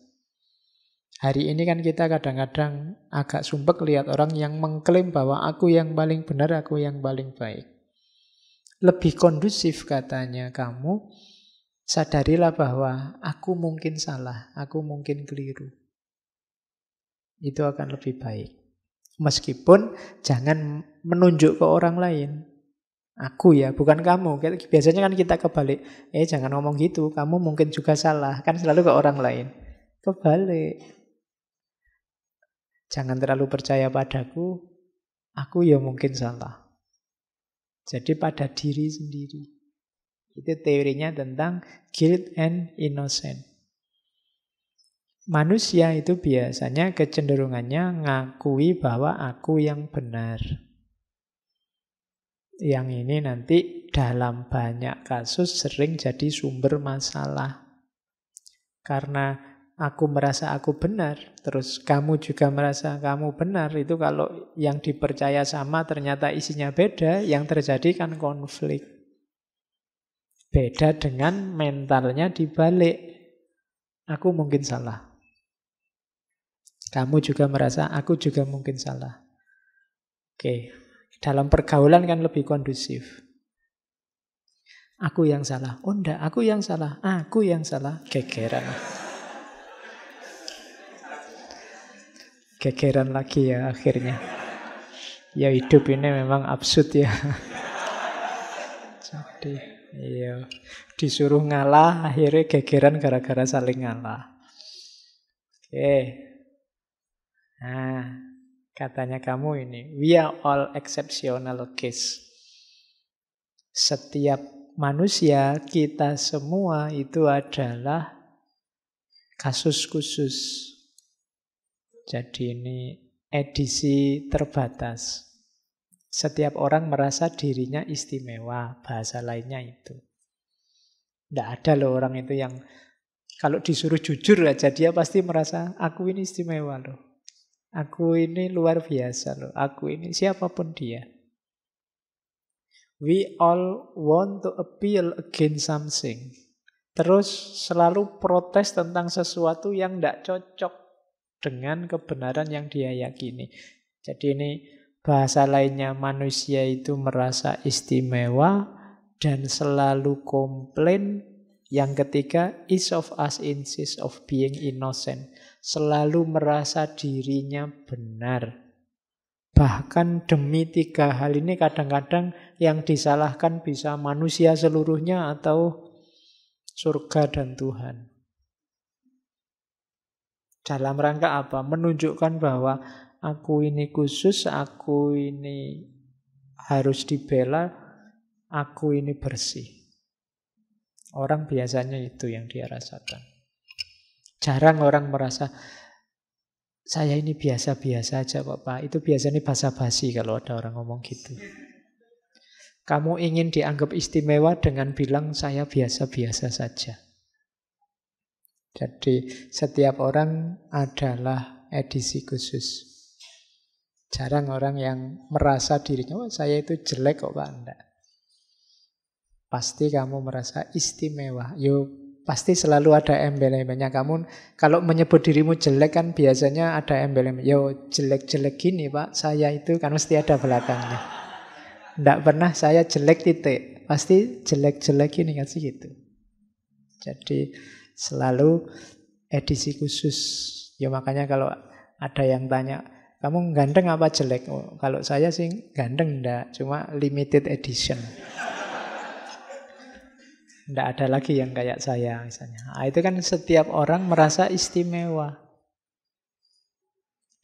S1: Hari ini kan kita kadang-kadang agak sumpek lihat orang yang mengklaim bahwa aku yang paling benar, aku yang paling baik. Lebih kondusif katanya kamu, sadarilah bahwa aku mungkin salah, aku mungkin keliru. Itu akan lebih baik. Meskipun jangan menunjuk ke orang lain. Aku ya, bukan kamu. Biasanya kan kita kebalik. Jangan ngomong gitu, kamu mungkin juga salah. Kan selalu ke orang lain. Kebalik. Jangan terlalu percaya padaku, aku ya mungkin salah. Jadi pada diri sendiri. Itu teorinya tentang guilt and innocence. Manusia itu biasanya kecenderungannya ngakui bahwa aku yang benar. Yang ini nanti dalam banyak kasus sering jadi sumber masalah. Karena aku merasa aku benar, terus kamu juga merasa kamu benar, itu kalau yang dipercaya sama ternyata isinya beda, yang terjadi kan konflik. Beda dengan mentalnya dibalik. Aku mungkin salah. Kamu juga merasa aku juga mungkin salah. Oke, dalam pergaulan kan lebih kondusif. Aku yang salah. Oh enggak, aku yang salah. Aku yang salah. Gegeran. Gegeran lagi ya akhirnya. Ya hidup ini memang absurd ya. Jadi, iya. Disuruh ngalah, akhirnya gegeran gara-gara saling ngalah. Oke. Nah, katanya kamu ini, we are all exceptional case. Setiap manusia, kita semua itu adalah kasus khusus. Jadi ini edisi terbatas. Setiap orang merasa dirinya istimewa, bahasa lainnya itu. Tidak ada loh orang itu yang kalau disuruh jujur aja, dia pasti merasa aku ini istimewa loh. Aku ini luar biasa loh. Aku ini siapapun dia. We all want to appeal against something. Terus selalu protes tentang sesuatu yang tidak cocok dengan kebenaran yang dia yakini. Jadi ini bahasa lainnya, manusia itu merasa istimewa dan selalu komplain. Yang ketiga, each of us insists of being innocent. selalu merasa dirinya benar. Bahkan demi 3 hal ini kadang-kadang yang disalahkan bisa manusia seluruhnya atau surga dan Tuhan. Dalam rangka apa? Menunjukkan bahwa aku ini khusus, aku ini harus dibela, aku ini bersih. Orang biasanya itu yang dia rasakan. Jarang orang merasa, saya ini biasa-biasa aja kok Pak. Itu biasanya basa-basi kalau ada orang ngomong gitu. Kamu ingin dianggap istimewa dengan bilang saya biasa-biasa saja. Jadi setiap orang adalah edisi khusus. Jarang orang yang merasa dirinya, saya itu jelek kok Pak. Enggak. Pasti kamu merasa istimewa. Pasti selalu ada embel-embelnya. Kamu kalau menyebut dirimu jelek kan biasanya ada embel-embel. Jelek-jelek gini Pak, saya itu kan mesti ada belakangnya. Enggak pernah saya jelek titik. Pasti jelek-jelek gini kan sih gitu. Jadi selalu edisi khusus. Makanya kalau ada yang tanya, kamu ganteng apa jelek? Kalau saya sih ganteng enggak, cuma limited edition. Enggak ada lagi yang kayak saya misalnya. Itu kan setiap orang merasa istimewa.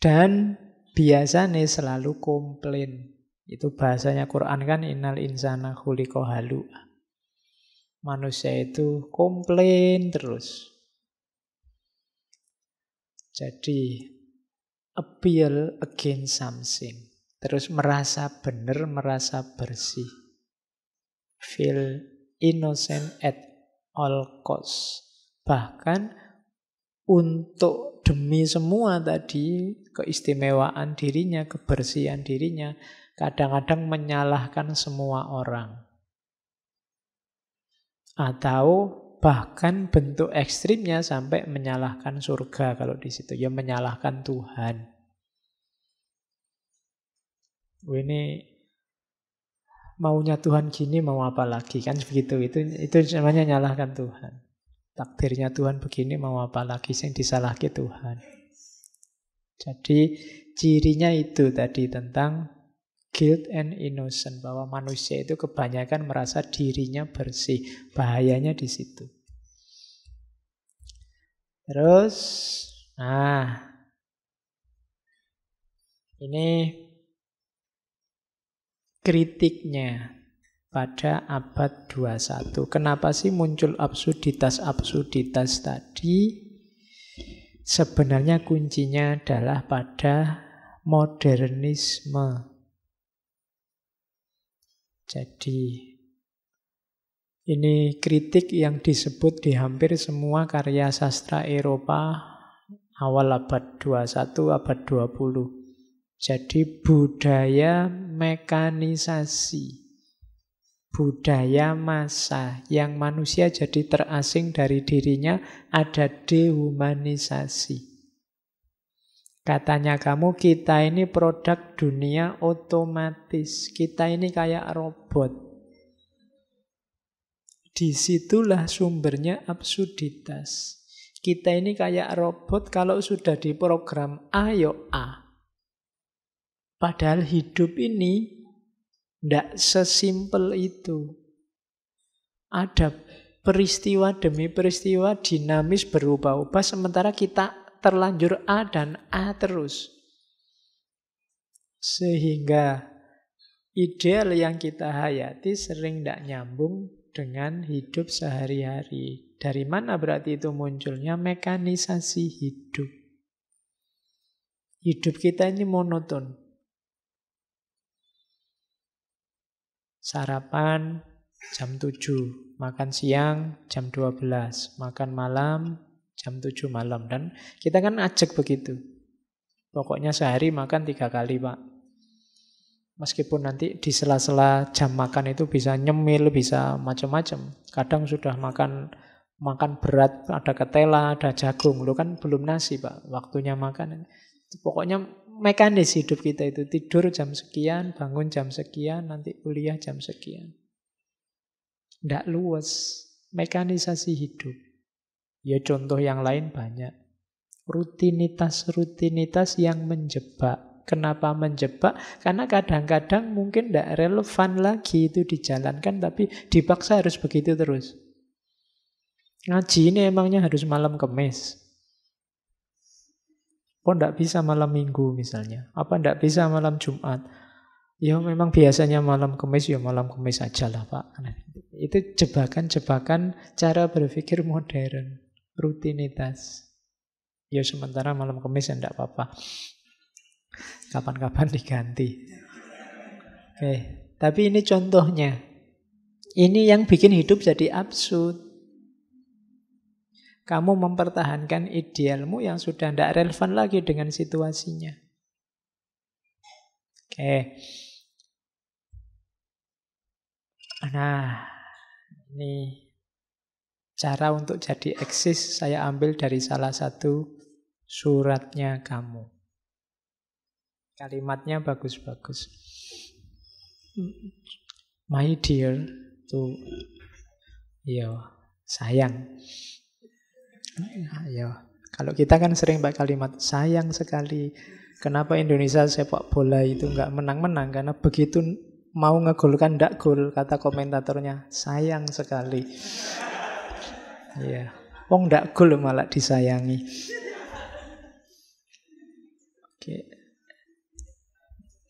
S1: Dan biasanya selalu komplain. Itu bahasanya Quran kan, innal insana khuliqa halu'a. Manusia itu komplain terus. Jadi appeal against something. Terus merasa benar, merasa bersih. Feel innocent at all cost. Bahkan untuk demi semua tadi, keistimewaan dirinya, kebersihan dirinya, kadang-kadang menyalahkan semua orang. Atau bahkan bentuk ekstrimnya sampai menyalahkan surga kalau di situ. Ya menyalahkan Tuhan. Ini maunya Tuhan gini, mau apa lagi? Kan begitu. Itu namanya nyalahkan Tuhan. Takdirnya Tuhan begini, mau apa lagi? Yang disalahkan Tuhan. Jadi cirinya itu tadi tentang guilt and innocent. Bahwa manusia itu kebanyakan merasa dirinya bersih. Bahayanya di situ. Terus, ini kritiknya pada abad 21. Kenapa sih muncul absurditas tadi? Sebenarnya kuncinya adalah pada modernisme. Jadi ini kritik yang disebut di hampir semua karya sastra Eropa awal abad 21, abad 20. Jadi budaya mekanisasi, budaya massa yang manusia jadi terasing dari dirinya, ada dehumanisasi. Katanya kamu, kita ini produk dunia otomatis, kita ini kayak robot. Disitulah sumbernya absurditas. Kita ini kayak robot, kalau sudah diprogram A, yo A. Padahal hidup ini tidak sesimpel itu. Ada peristiwa demi peristiwa dinamis berubah-ubah, sementara kita terlanjur A dan A terus. Sehingga ideal yang kita hayati sering tidak nyambung dengan hidup sehari-hari. Dari mana berarti itu munculnya? Mekanisasi hidup. Hidup kita ini monoton. Sarapan jam 7, makan siang jam 12, makan malam jam 7 malam. Dan kita kan ajak begitu. Pokoknya sehari makan 3 kali, Pak. Meskipun nanti di sela-sela jam makan itu bisa nyemil, bisa macam-macam. Kadang sudah makan berat, ada ketela, ada jagung. Lu kan belum nasi, Pak. Waktunya makan. Pokoknya mekanis hidup kita itu. Tidur jam sekian, bangun jam sekian, nanti kuliah jam sekian. Tidak luas. Mekanisasi hidup. Ya contoh yang lain banyak. Rutinitas-rutinitas yang menjebak. Kenapa menjebak? Karena kadang-kadang mungkin tidak relevan lagi itu dijalankan, tapi dipaksa harus begitu terus. Ngaji ini emangnya harus malam Kamis? Kok tidak bisa malam Minggu misalnya? Apa tidak bisa malam Jumat? Ya memang biasanya malam Kamis, ya malam Kamis aja lah Pak. Itu jebakan-jebakan cara berpikir modern. Rutinitas. Ya sementara malam Kamis ya tidak apa-apa. Kapan-kapan diganti. Oke, tapi ini contohnya. Ini yang bikin hidup jadi absurd. Kamu mempertahankan idealmu yang sudah tidak relevan lagi dengan situasinya. Oke. Nah, ini cara untuk jadi eksis saya ambil dari salah satu suratnya kamu. Kalimatnya bagus-bagus. My dear, tuh, yo, sayang. Yo, kalau kita kan sering pakai kalimat sayang sekali. Kenapa Indonesia sepak bola itu nggak menang-menang? Karena begitu mau ngegolkan ndak gol, kata komentatornya, sayang sekali. Iya, wong ndak gol malah disayangi. Oke.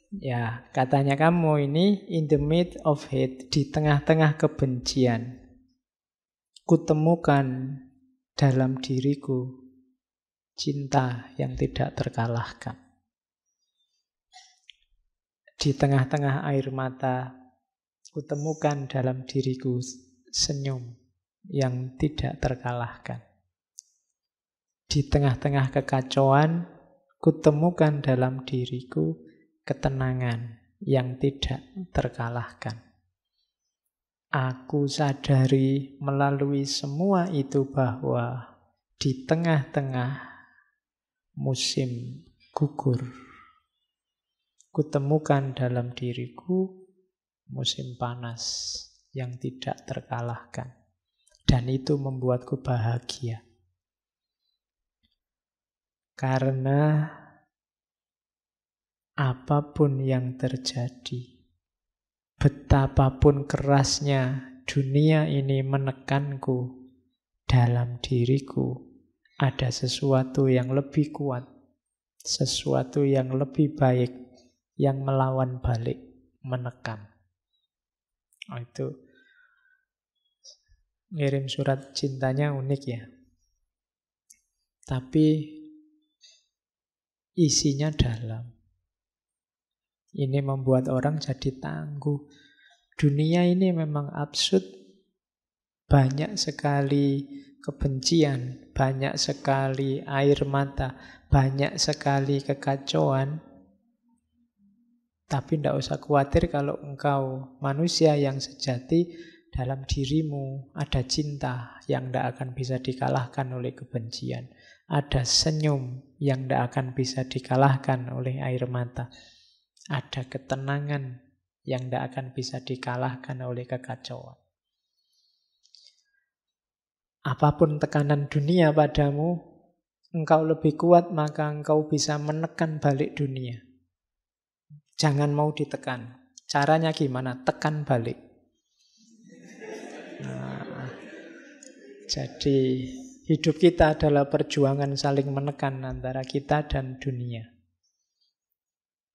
S1: Ya, katanya kamu ini in the midst of hate, di tengah-tengah kebencian, kutemukan dalam diriku cinta yang tidak terkalahkan. Di tengah-tengah air mata, kutemukan dalam diriku senyum yang tidak terkalahkan. Di tengah-tengah kekacauan, kutemukan dalam diriku ketenangan yang tidak terkalahkan. Aku sadari melalui semua itu bahwa di tengah-tengah musim gugur, kutemukan dalam diriku musim panas yang tidak terkalahkan. Dan itu membuatku bahagia. Karena apapun yang terjadi, betapapun kerasnya dunia ini menekanku, dalam diriku ada sesuatu yang lebih kuat, sesuatu yang lebih baik, yang melawan balik, menekan. Oh, itu ngirim surat cintanya unik ya. Tapi isinya dalam. Ini membuat orang jadi tangguh. Dunia ini memang absurd. Banyak sekali kebencian, banyak sekali air mata, banyak sekali kekacauan. Tapi tidak usah khawatir kalau engkau manusia yang sejati, dalam dirimu ada cinta yang tidak akan bisa dikalahkan oleh kebencian. Ada senyum yang tidak akan bisa dikalahkan oleh air mata. Ada ketenangan yang tidak akan bisa dikalahkan oleh kekacauan. Apapun tekanan dunia padamu, engkau lebih kuat, maka engkau bisa menekan balik dunia. Jangan mau ditekan. Caranya gimana? Tekan balik. Nah, jadi hidup kita adalah perjuangan saling menekan antara kita dan dunia.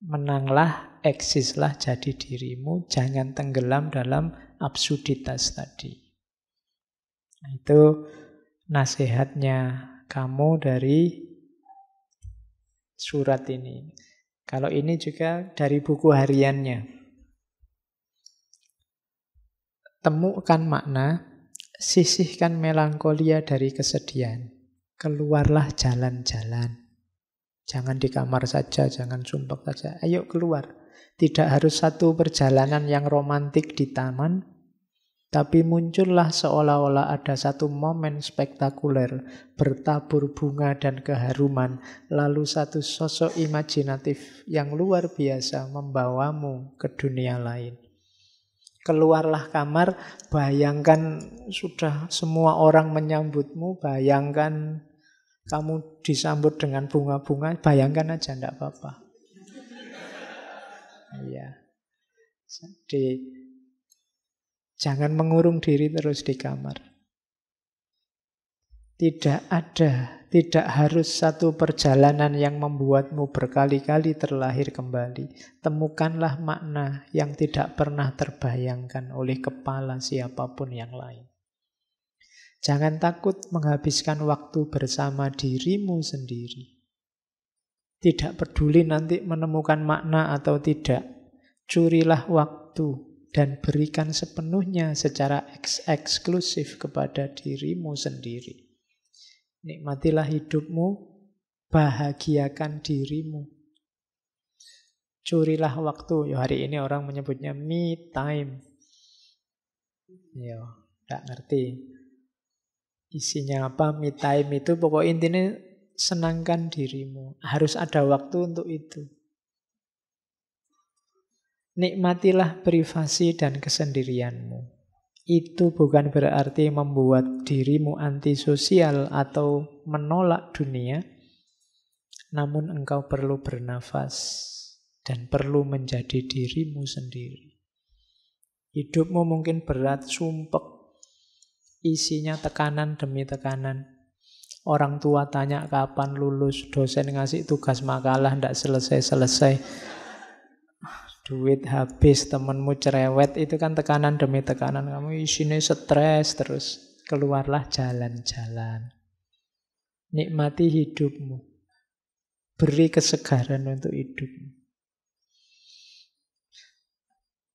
S1: Menanglah, eksislah jadi dirimu, jangan tenggelam dalam absurditas tadi. Nah, itu nasihatnya kamu dari surat ini. Kalau ini juga dari buku hariannya. Temukan makna, sisihkan melankolia dari kesedihan. Keluarlah jalan-jalan. Jangan di kamar saja, jangan sumpek saja. Ayo keluar. Tidak harus satu perjalanan yang romantik di taman, tapi muncullah seolah-olah ada satu momen spektakuler, bertabur bunga dan keharuman, lalu satu sosok imajinatif yang luar biasa membawamu ke dunia lain. Keluarlah kamar, bayangkan sudah semua orang menyambutmu, bayangkan Kamu disambut dengan bunga-bunga, bayangkan aja, enggak apa-apa. Iya. Jadi jangan mengurung diri terus di kamar. Tidak harus satu perjalanan yang membuatmu berkali-kali terlahir kembali. Temukanlah makna yang tidak pernah terbayangkan oleh kepala siapapun yang lain. Jangan takut menghabiskan waktu bersama dirimu sendiri. Tidak peduli nanti menemukan makna atau tidak. Curilah waktu dan berikan sepenuhnya secara eksklusif kepada dirimu sendiri. Nikmatilah hidupmu, bahagiakan dirimu. Curilah waktu. Ya, hari ini orang menyebutnya me time. Ya, tidak ngerti isinya apa me time itu. Pokok intinya senangkan dirimu. Harus ada waktu untuk itu. Nikmatilah privasi dan kesendirianmu. Itu bukan berarti membuat dirimu antisosial atau menolak dunia. Namun engkau perlu bernafas dan perlu menjadi dirimu sendiri. Hidupmu mungkin berat, sumpek. Isinya tekanan demi tekanan. Orang tua tanya kapan lulus, dosen ngasih tugas makalah tidak selesai-selesai. Duit habis, temenmu cerewet, itu kan tekanan demi tekanan. Kamu isinya stres terus. Keluarlah jalan-jalan. Nikmati hidupmu. Beri kesegaran untuk hidupmu.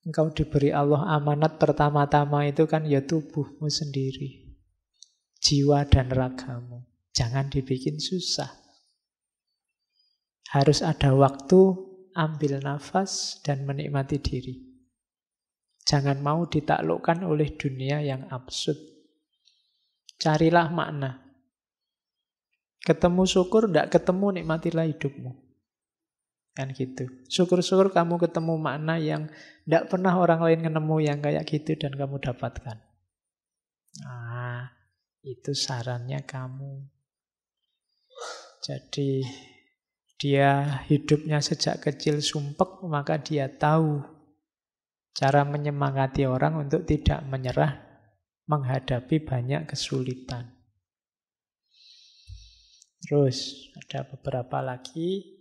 S1: Engkau diberi Allah amanat pertama-tama itu kan ya tubuhmu sendiri. Jiwa dan ragamu. Jangan dibikin susah. Harus ada waktu, ambil nafas dan menikmati diri. Jangan mau ditaklukkan oleh dunia yang absurd. Carilah makna. Ketemu syukur, tidak ketemu, nikmatilah hidupmu. Kan gitu. Syukur-syukur kamu ketemu makna yang tidak pernah orang lain ketemu yang kayak gitu dan kamu dapatkan. Nah, itu sarannya kamu. Jadi dia hidupnya sejak kecil sumpek, maka dia tahu cara menyemangati orang untuk tidak menyerah menghadapi banyak kesulitan. Terus ada beberapa lagi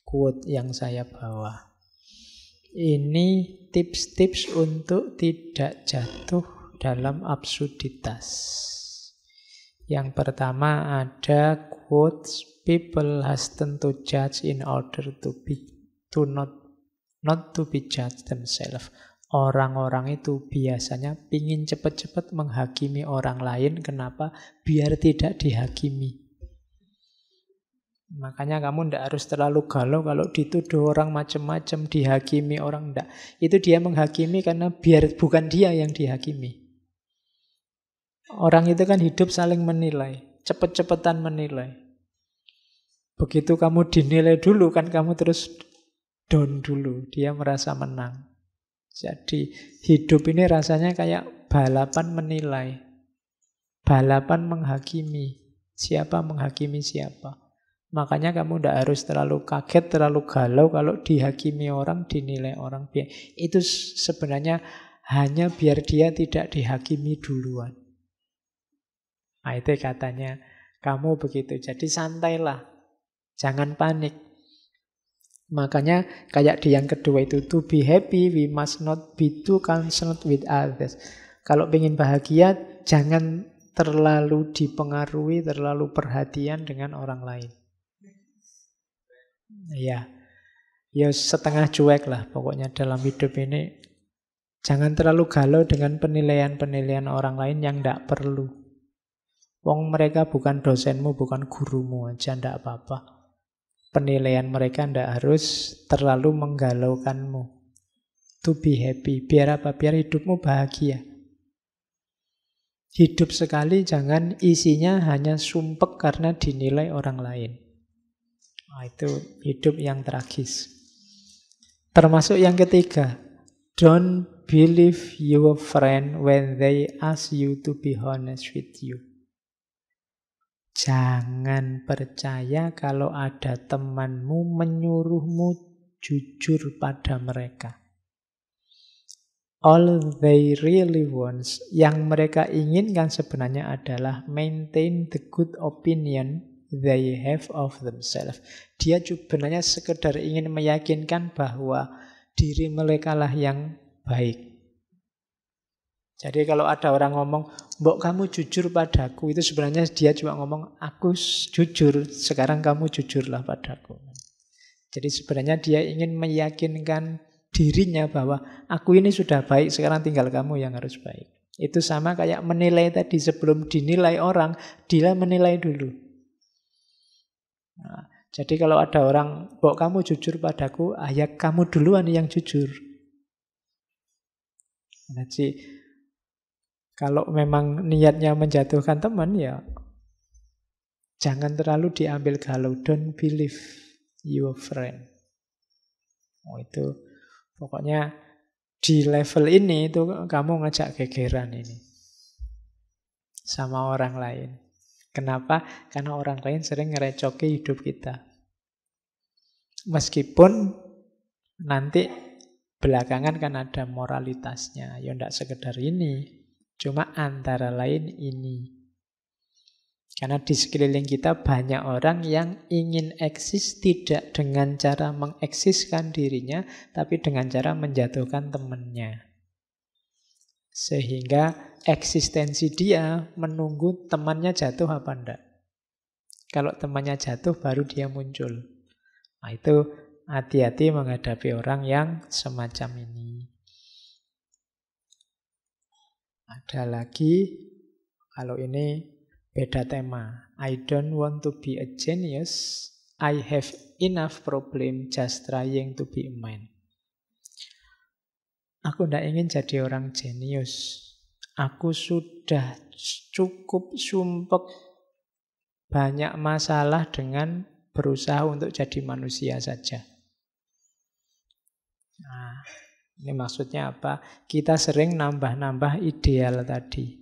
S1: quote yang saya bawa. Ini tips-tips untuk tidak jatuh dalam absurditas. Yang pertama ada quotes, people hasten to judge in order to not to be judged themselves. Orang-orang itu biasanya ingin cepat-cepat menghakimi orang lain. Kenapa? Biar tidak dihakimi. Makanya kamu tidak harus terlalu galau kalau dituduh orang macam-macam, dihakimi orang tidak. Itu dia menghakimi karena biar bukan dia yang dihakimi. Orang itu kan hidup saling menilai, cepet-cepetan menilai. Begitu kamu dinilai dulu kan kamu terus down dulu, dia merasa menang. Jadi hidup ini rasanya kayak balapan menilai, balapan menghakimi. Siapa menghakimi siapa. Makanya kamu tidak harus terlalu kaget, terlalu galau kalau dihakimi orang, dinilai orang. Itu sebenarnya hanya biar dia tidak dihakimi duluan. Nah, itu katanya kamu begitu. Jadi santailah. Jangan panik. Makanya kayak di yang kedua itu, to be happy, we must not be too concerned with others. Kalau ingin bahagia, jangan terlalu dipengaruhi, terlalu perhatian dengan orang lain. Ya, ya setengah cuek lah pokoknya dalam hidup ini. Jangan terlalu galau dengan penilaian-penilaian orang lain yang tidak perlu. Wong mereka bukan dosenmu, bukan gurumu aja, tidak apa-apa. Penilaian mereka tidak harus terlalu menggalaukanmu. To be happy. Biar apa? Biar hidupmu bahagia. Hidup sekali jangan isinya hanya sumpek karena dinilai orang lain. Nah, itu hidup yang tragis. Termasuk yang ketiga. Don't believe your friend when they ask you to be honest with you. Jangan percaya kalau ada temanmu menyuruhmu jujur pada mereka. All they really want, yang mereka inginkan sebenarnya adalah maintain the good opinion they have of themselves. Dia sebenarnya sekedar ingin meyakinkan bahwa diri mereka lah yang baik. Jadi kalau ada orang ngomong, "Mbok kamu jujur padaku," itu sebenarnya dia cuma ngomong, "Aku jujur, sekarang kamu jujurlah padaku." Jadi sebenarnya dia ingin meyakinkan dirinya bahwa aku ini sudah baik, sekarang tinggal kamu yang harus baik. Itu sama kayak menilai tadi, sebelum dinilai orang, dia menilai dulu. Nah, jadi kalau ada orang, "Mbok kamu jujur padaku," ya kamu duluan yang jujur. Jadi kalau memang niatnya menjatuhkan teman, ya jangan terlalu diambil galau. Don't believe your friend. Oh, itu pokoknya di level ini itu kamu ngajak gegeran ini sama orang lain. Kenapa? Karena orang lain sering ngerecoki hidup kita. Meskipun nanti belakangan kan ada moralitasnya. Ya enggak sekedar ini. Cuma antara lain ini. Karena di sekeliling kita banyak orang yang ingin eksis tidak dengan cara mengeksiskan dirinya, tapi dengan cara menjatuhkan temannya. Sehingga eksistensi dia menunggu temannya jatuh apa enggak. Kalau temannya jatuh baru dia muncul. Nah itu hati-hati menghadapi orang yang semacam ini. Ada lagi, kalau ini beda tema. I don't want to be a genius. I have enough problem just trying to be a man. Aku tidak ingin jadi orang jenius. Aku sudah cukup sumpek banyak masalah dengan berusaha untuk jadi manusia saja. Nah, ini maksudnya apa? Kita sering nambah-nambah ideal tadi.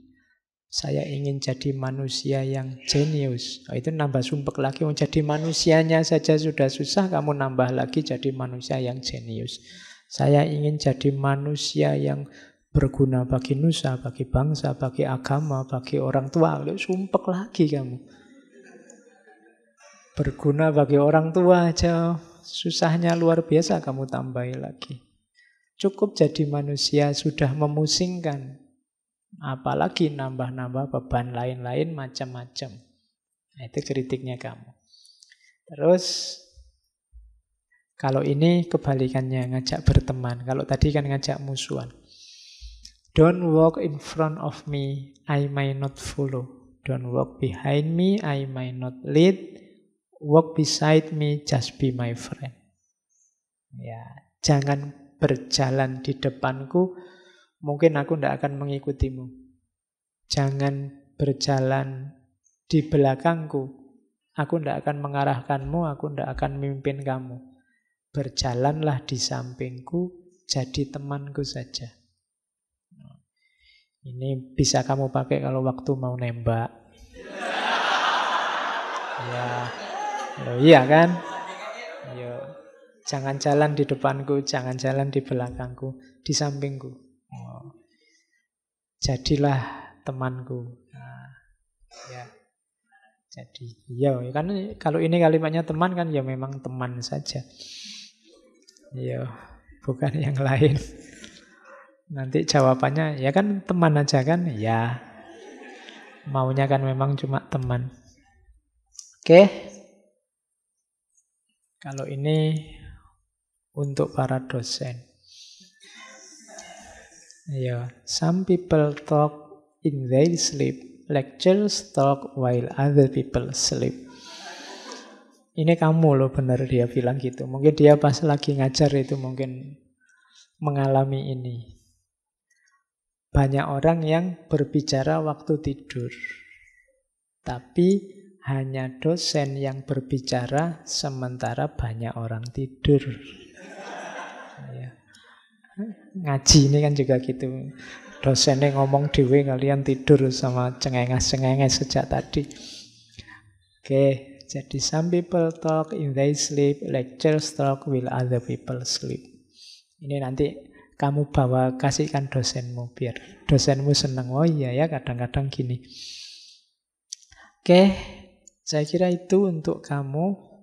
S1: Saya ingin jadi manusia yang jenius. Oh, itu nambah sumpek lagi. Jadi manusianya saja sudah susah, kamu nambah lagi jadi manusia yang jenius. Saya ingin jadi manusia yang berguna bagi nusa, bagi bangsa, bagi agama, bagi orang tua. Sumpek lagi kamu. Berguna bagi orang tua aja susahnya luar biasa, kamu tambahi lagi. Cukup jadi manusia sudah memusingkan. Apalagi nambah-nambah beban lain-lain macam-macam. Nah, itu kritiknya kamu. Terus kalau ini kebalikannya, ngajak berteman. Kalau tadi kan ngajak musuhan. Don't walk in front of me, I may not follow. Don't walk behind me, I may not lead. Walk beside me, just be my friend. Ya, jangan berjalan di depanku, mungkin aku tidak akan mengikutimu. Jangan berjalan di belakangku, aku tidak akan mengarahkanmu, aku tidak akan memimpin kamu. Berjalanlah di sampingku, jadi temanku saja. Ini bisa kamu pakai kalau waktu mau nembak. Ya, loh, iya kan? Yo, jangan jalan di depanku, jangan jalan di belakangku, di sampingku. Oh. Jadilah temanku. Nah, ya. Jadi, ya kan kalau ini kalimatnya teman kan ya memang teman saja. Ya, bukan yang lain. Nanti jawabannya ya kan teman aja kan? Ya. Maunya kan memang cuma teman. Oke. Kalau ini untuk para dosen. Ya, some people talk in their sleep. Lecturers talk while other people sleep. Ini kamu loh, benar dia bilang gitu. Mungkin dia pas lagi ngajar itu mungkin mengalami ini. Banyak orang yang berbicara waktu tidur. Tapi hanya dosen yang berbicara sementara banyak orang tidur. Ya. Ngaji ini kan juga gitu. Dosennya ngomong dewe, kalian tidur sama cengenges-cengenges sejak tadi. Oke, jadi some people talk in their sleep, lectures talk while other people sleep. Ini nanti kamu bawa kasihkan dosenmu biar dosenmu senang. Oh iya ya, kadang-kadang gini. Oke, saya kira itu untuk kamu.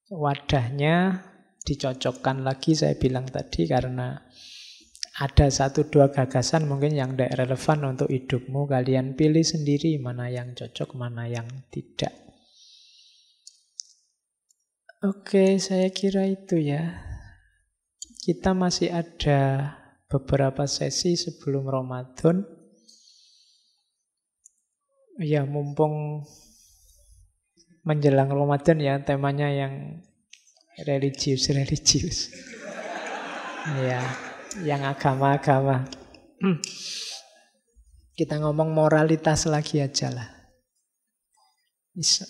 S1: Wadahnya dicocokkan lagi saya bilang tadi karena ada 1-2 gagasan mungkin yang tidak relevan untuk hidupmu. Kalian pilih sendiri mana yang cocok, mana yang tidak. Oke, saya kira itu ya. Kita masih ada beberapa sesi sebelum Ramadan. Ya, mumpung menjelang Ramadan ya, temanya yang religius. Ya, yang agama-agama. Kita ngomong moralitas lagi aja lah.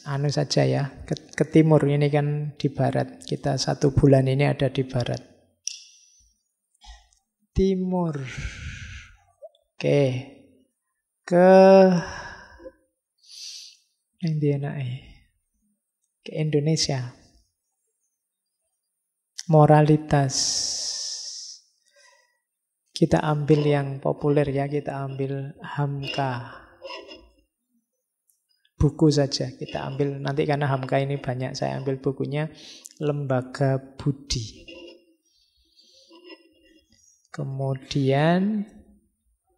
S1: Anu saja ya, ke timur, ini kan di barat. Kita 1 bulan ini ada di barat. Timur. Oke. Ke ke Indonesia. Moralitas. Kita ambil yang populer ya, kita ambil Hamka. Buku saja kita ambil, nanti karena Hamka ini banyak, saya ambil bukunya Lembaga Budi. Kemudian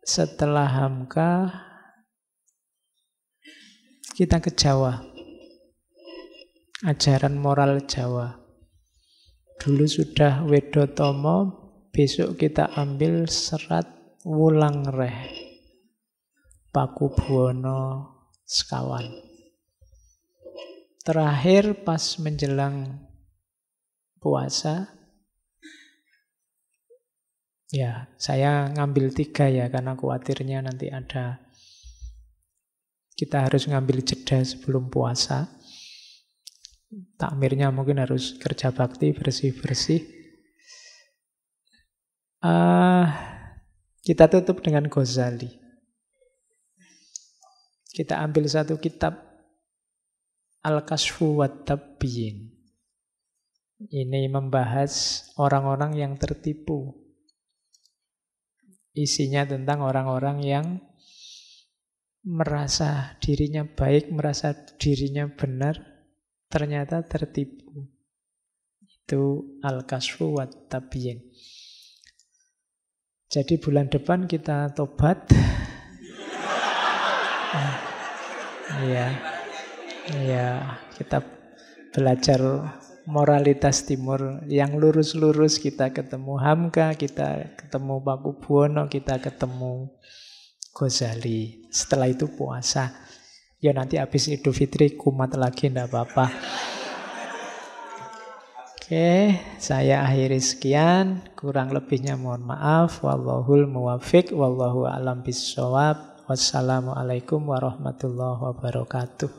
S1: setelah Hamka kita ke Jawa. Ajaran moral Jawa. Dulu sudah Wedotomo, besok kita ambil serat Wulangreh, Pakubuwono sekawan. Terakhir pas menjelang puasa, ya saya ngambil 3 ya karena khawatirnya nanti kita harus ngambil jeda sebelum puasa. Takmirnya mungkin harus kerja bakti, bersih-bersih. Kita tutup dengan Ghazali. Kita ambil 1 kitab Al-Kasfu wa Tabyin. Ini membahas orang-orang yang tertipu. Isinya tentang orang-orang yang merasa dirinya baik, merasa dirinya benar, ternyata tertipu. Itu Al-Kasfu wa Tabyin. Jadi bulan depan kita tobat. Ya, kita belajar moralitas timur. Yang lurus-lurus kita ketemu Hamka, kita ketemu Pakubuwono, kita ketemu Ghazali. Setelah itu puasa. Ya nanti habis Idul Fitri kumat lagi, enggak apa-apa. Oke, saya akhiri sekian. Kurang lebihnya mohon maaf. Wallahul muwaffiq, wallahu a'lam bishawab. Wassalamualaikum warahmatullahi wabarakatuh.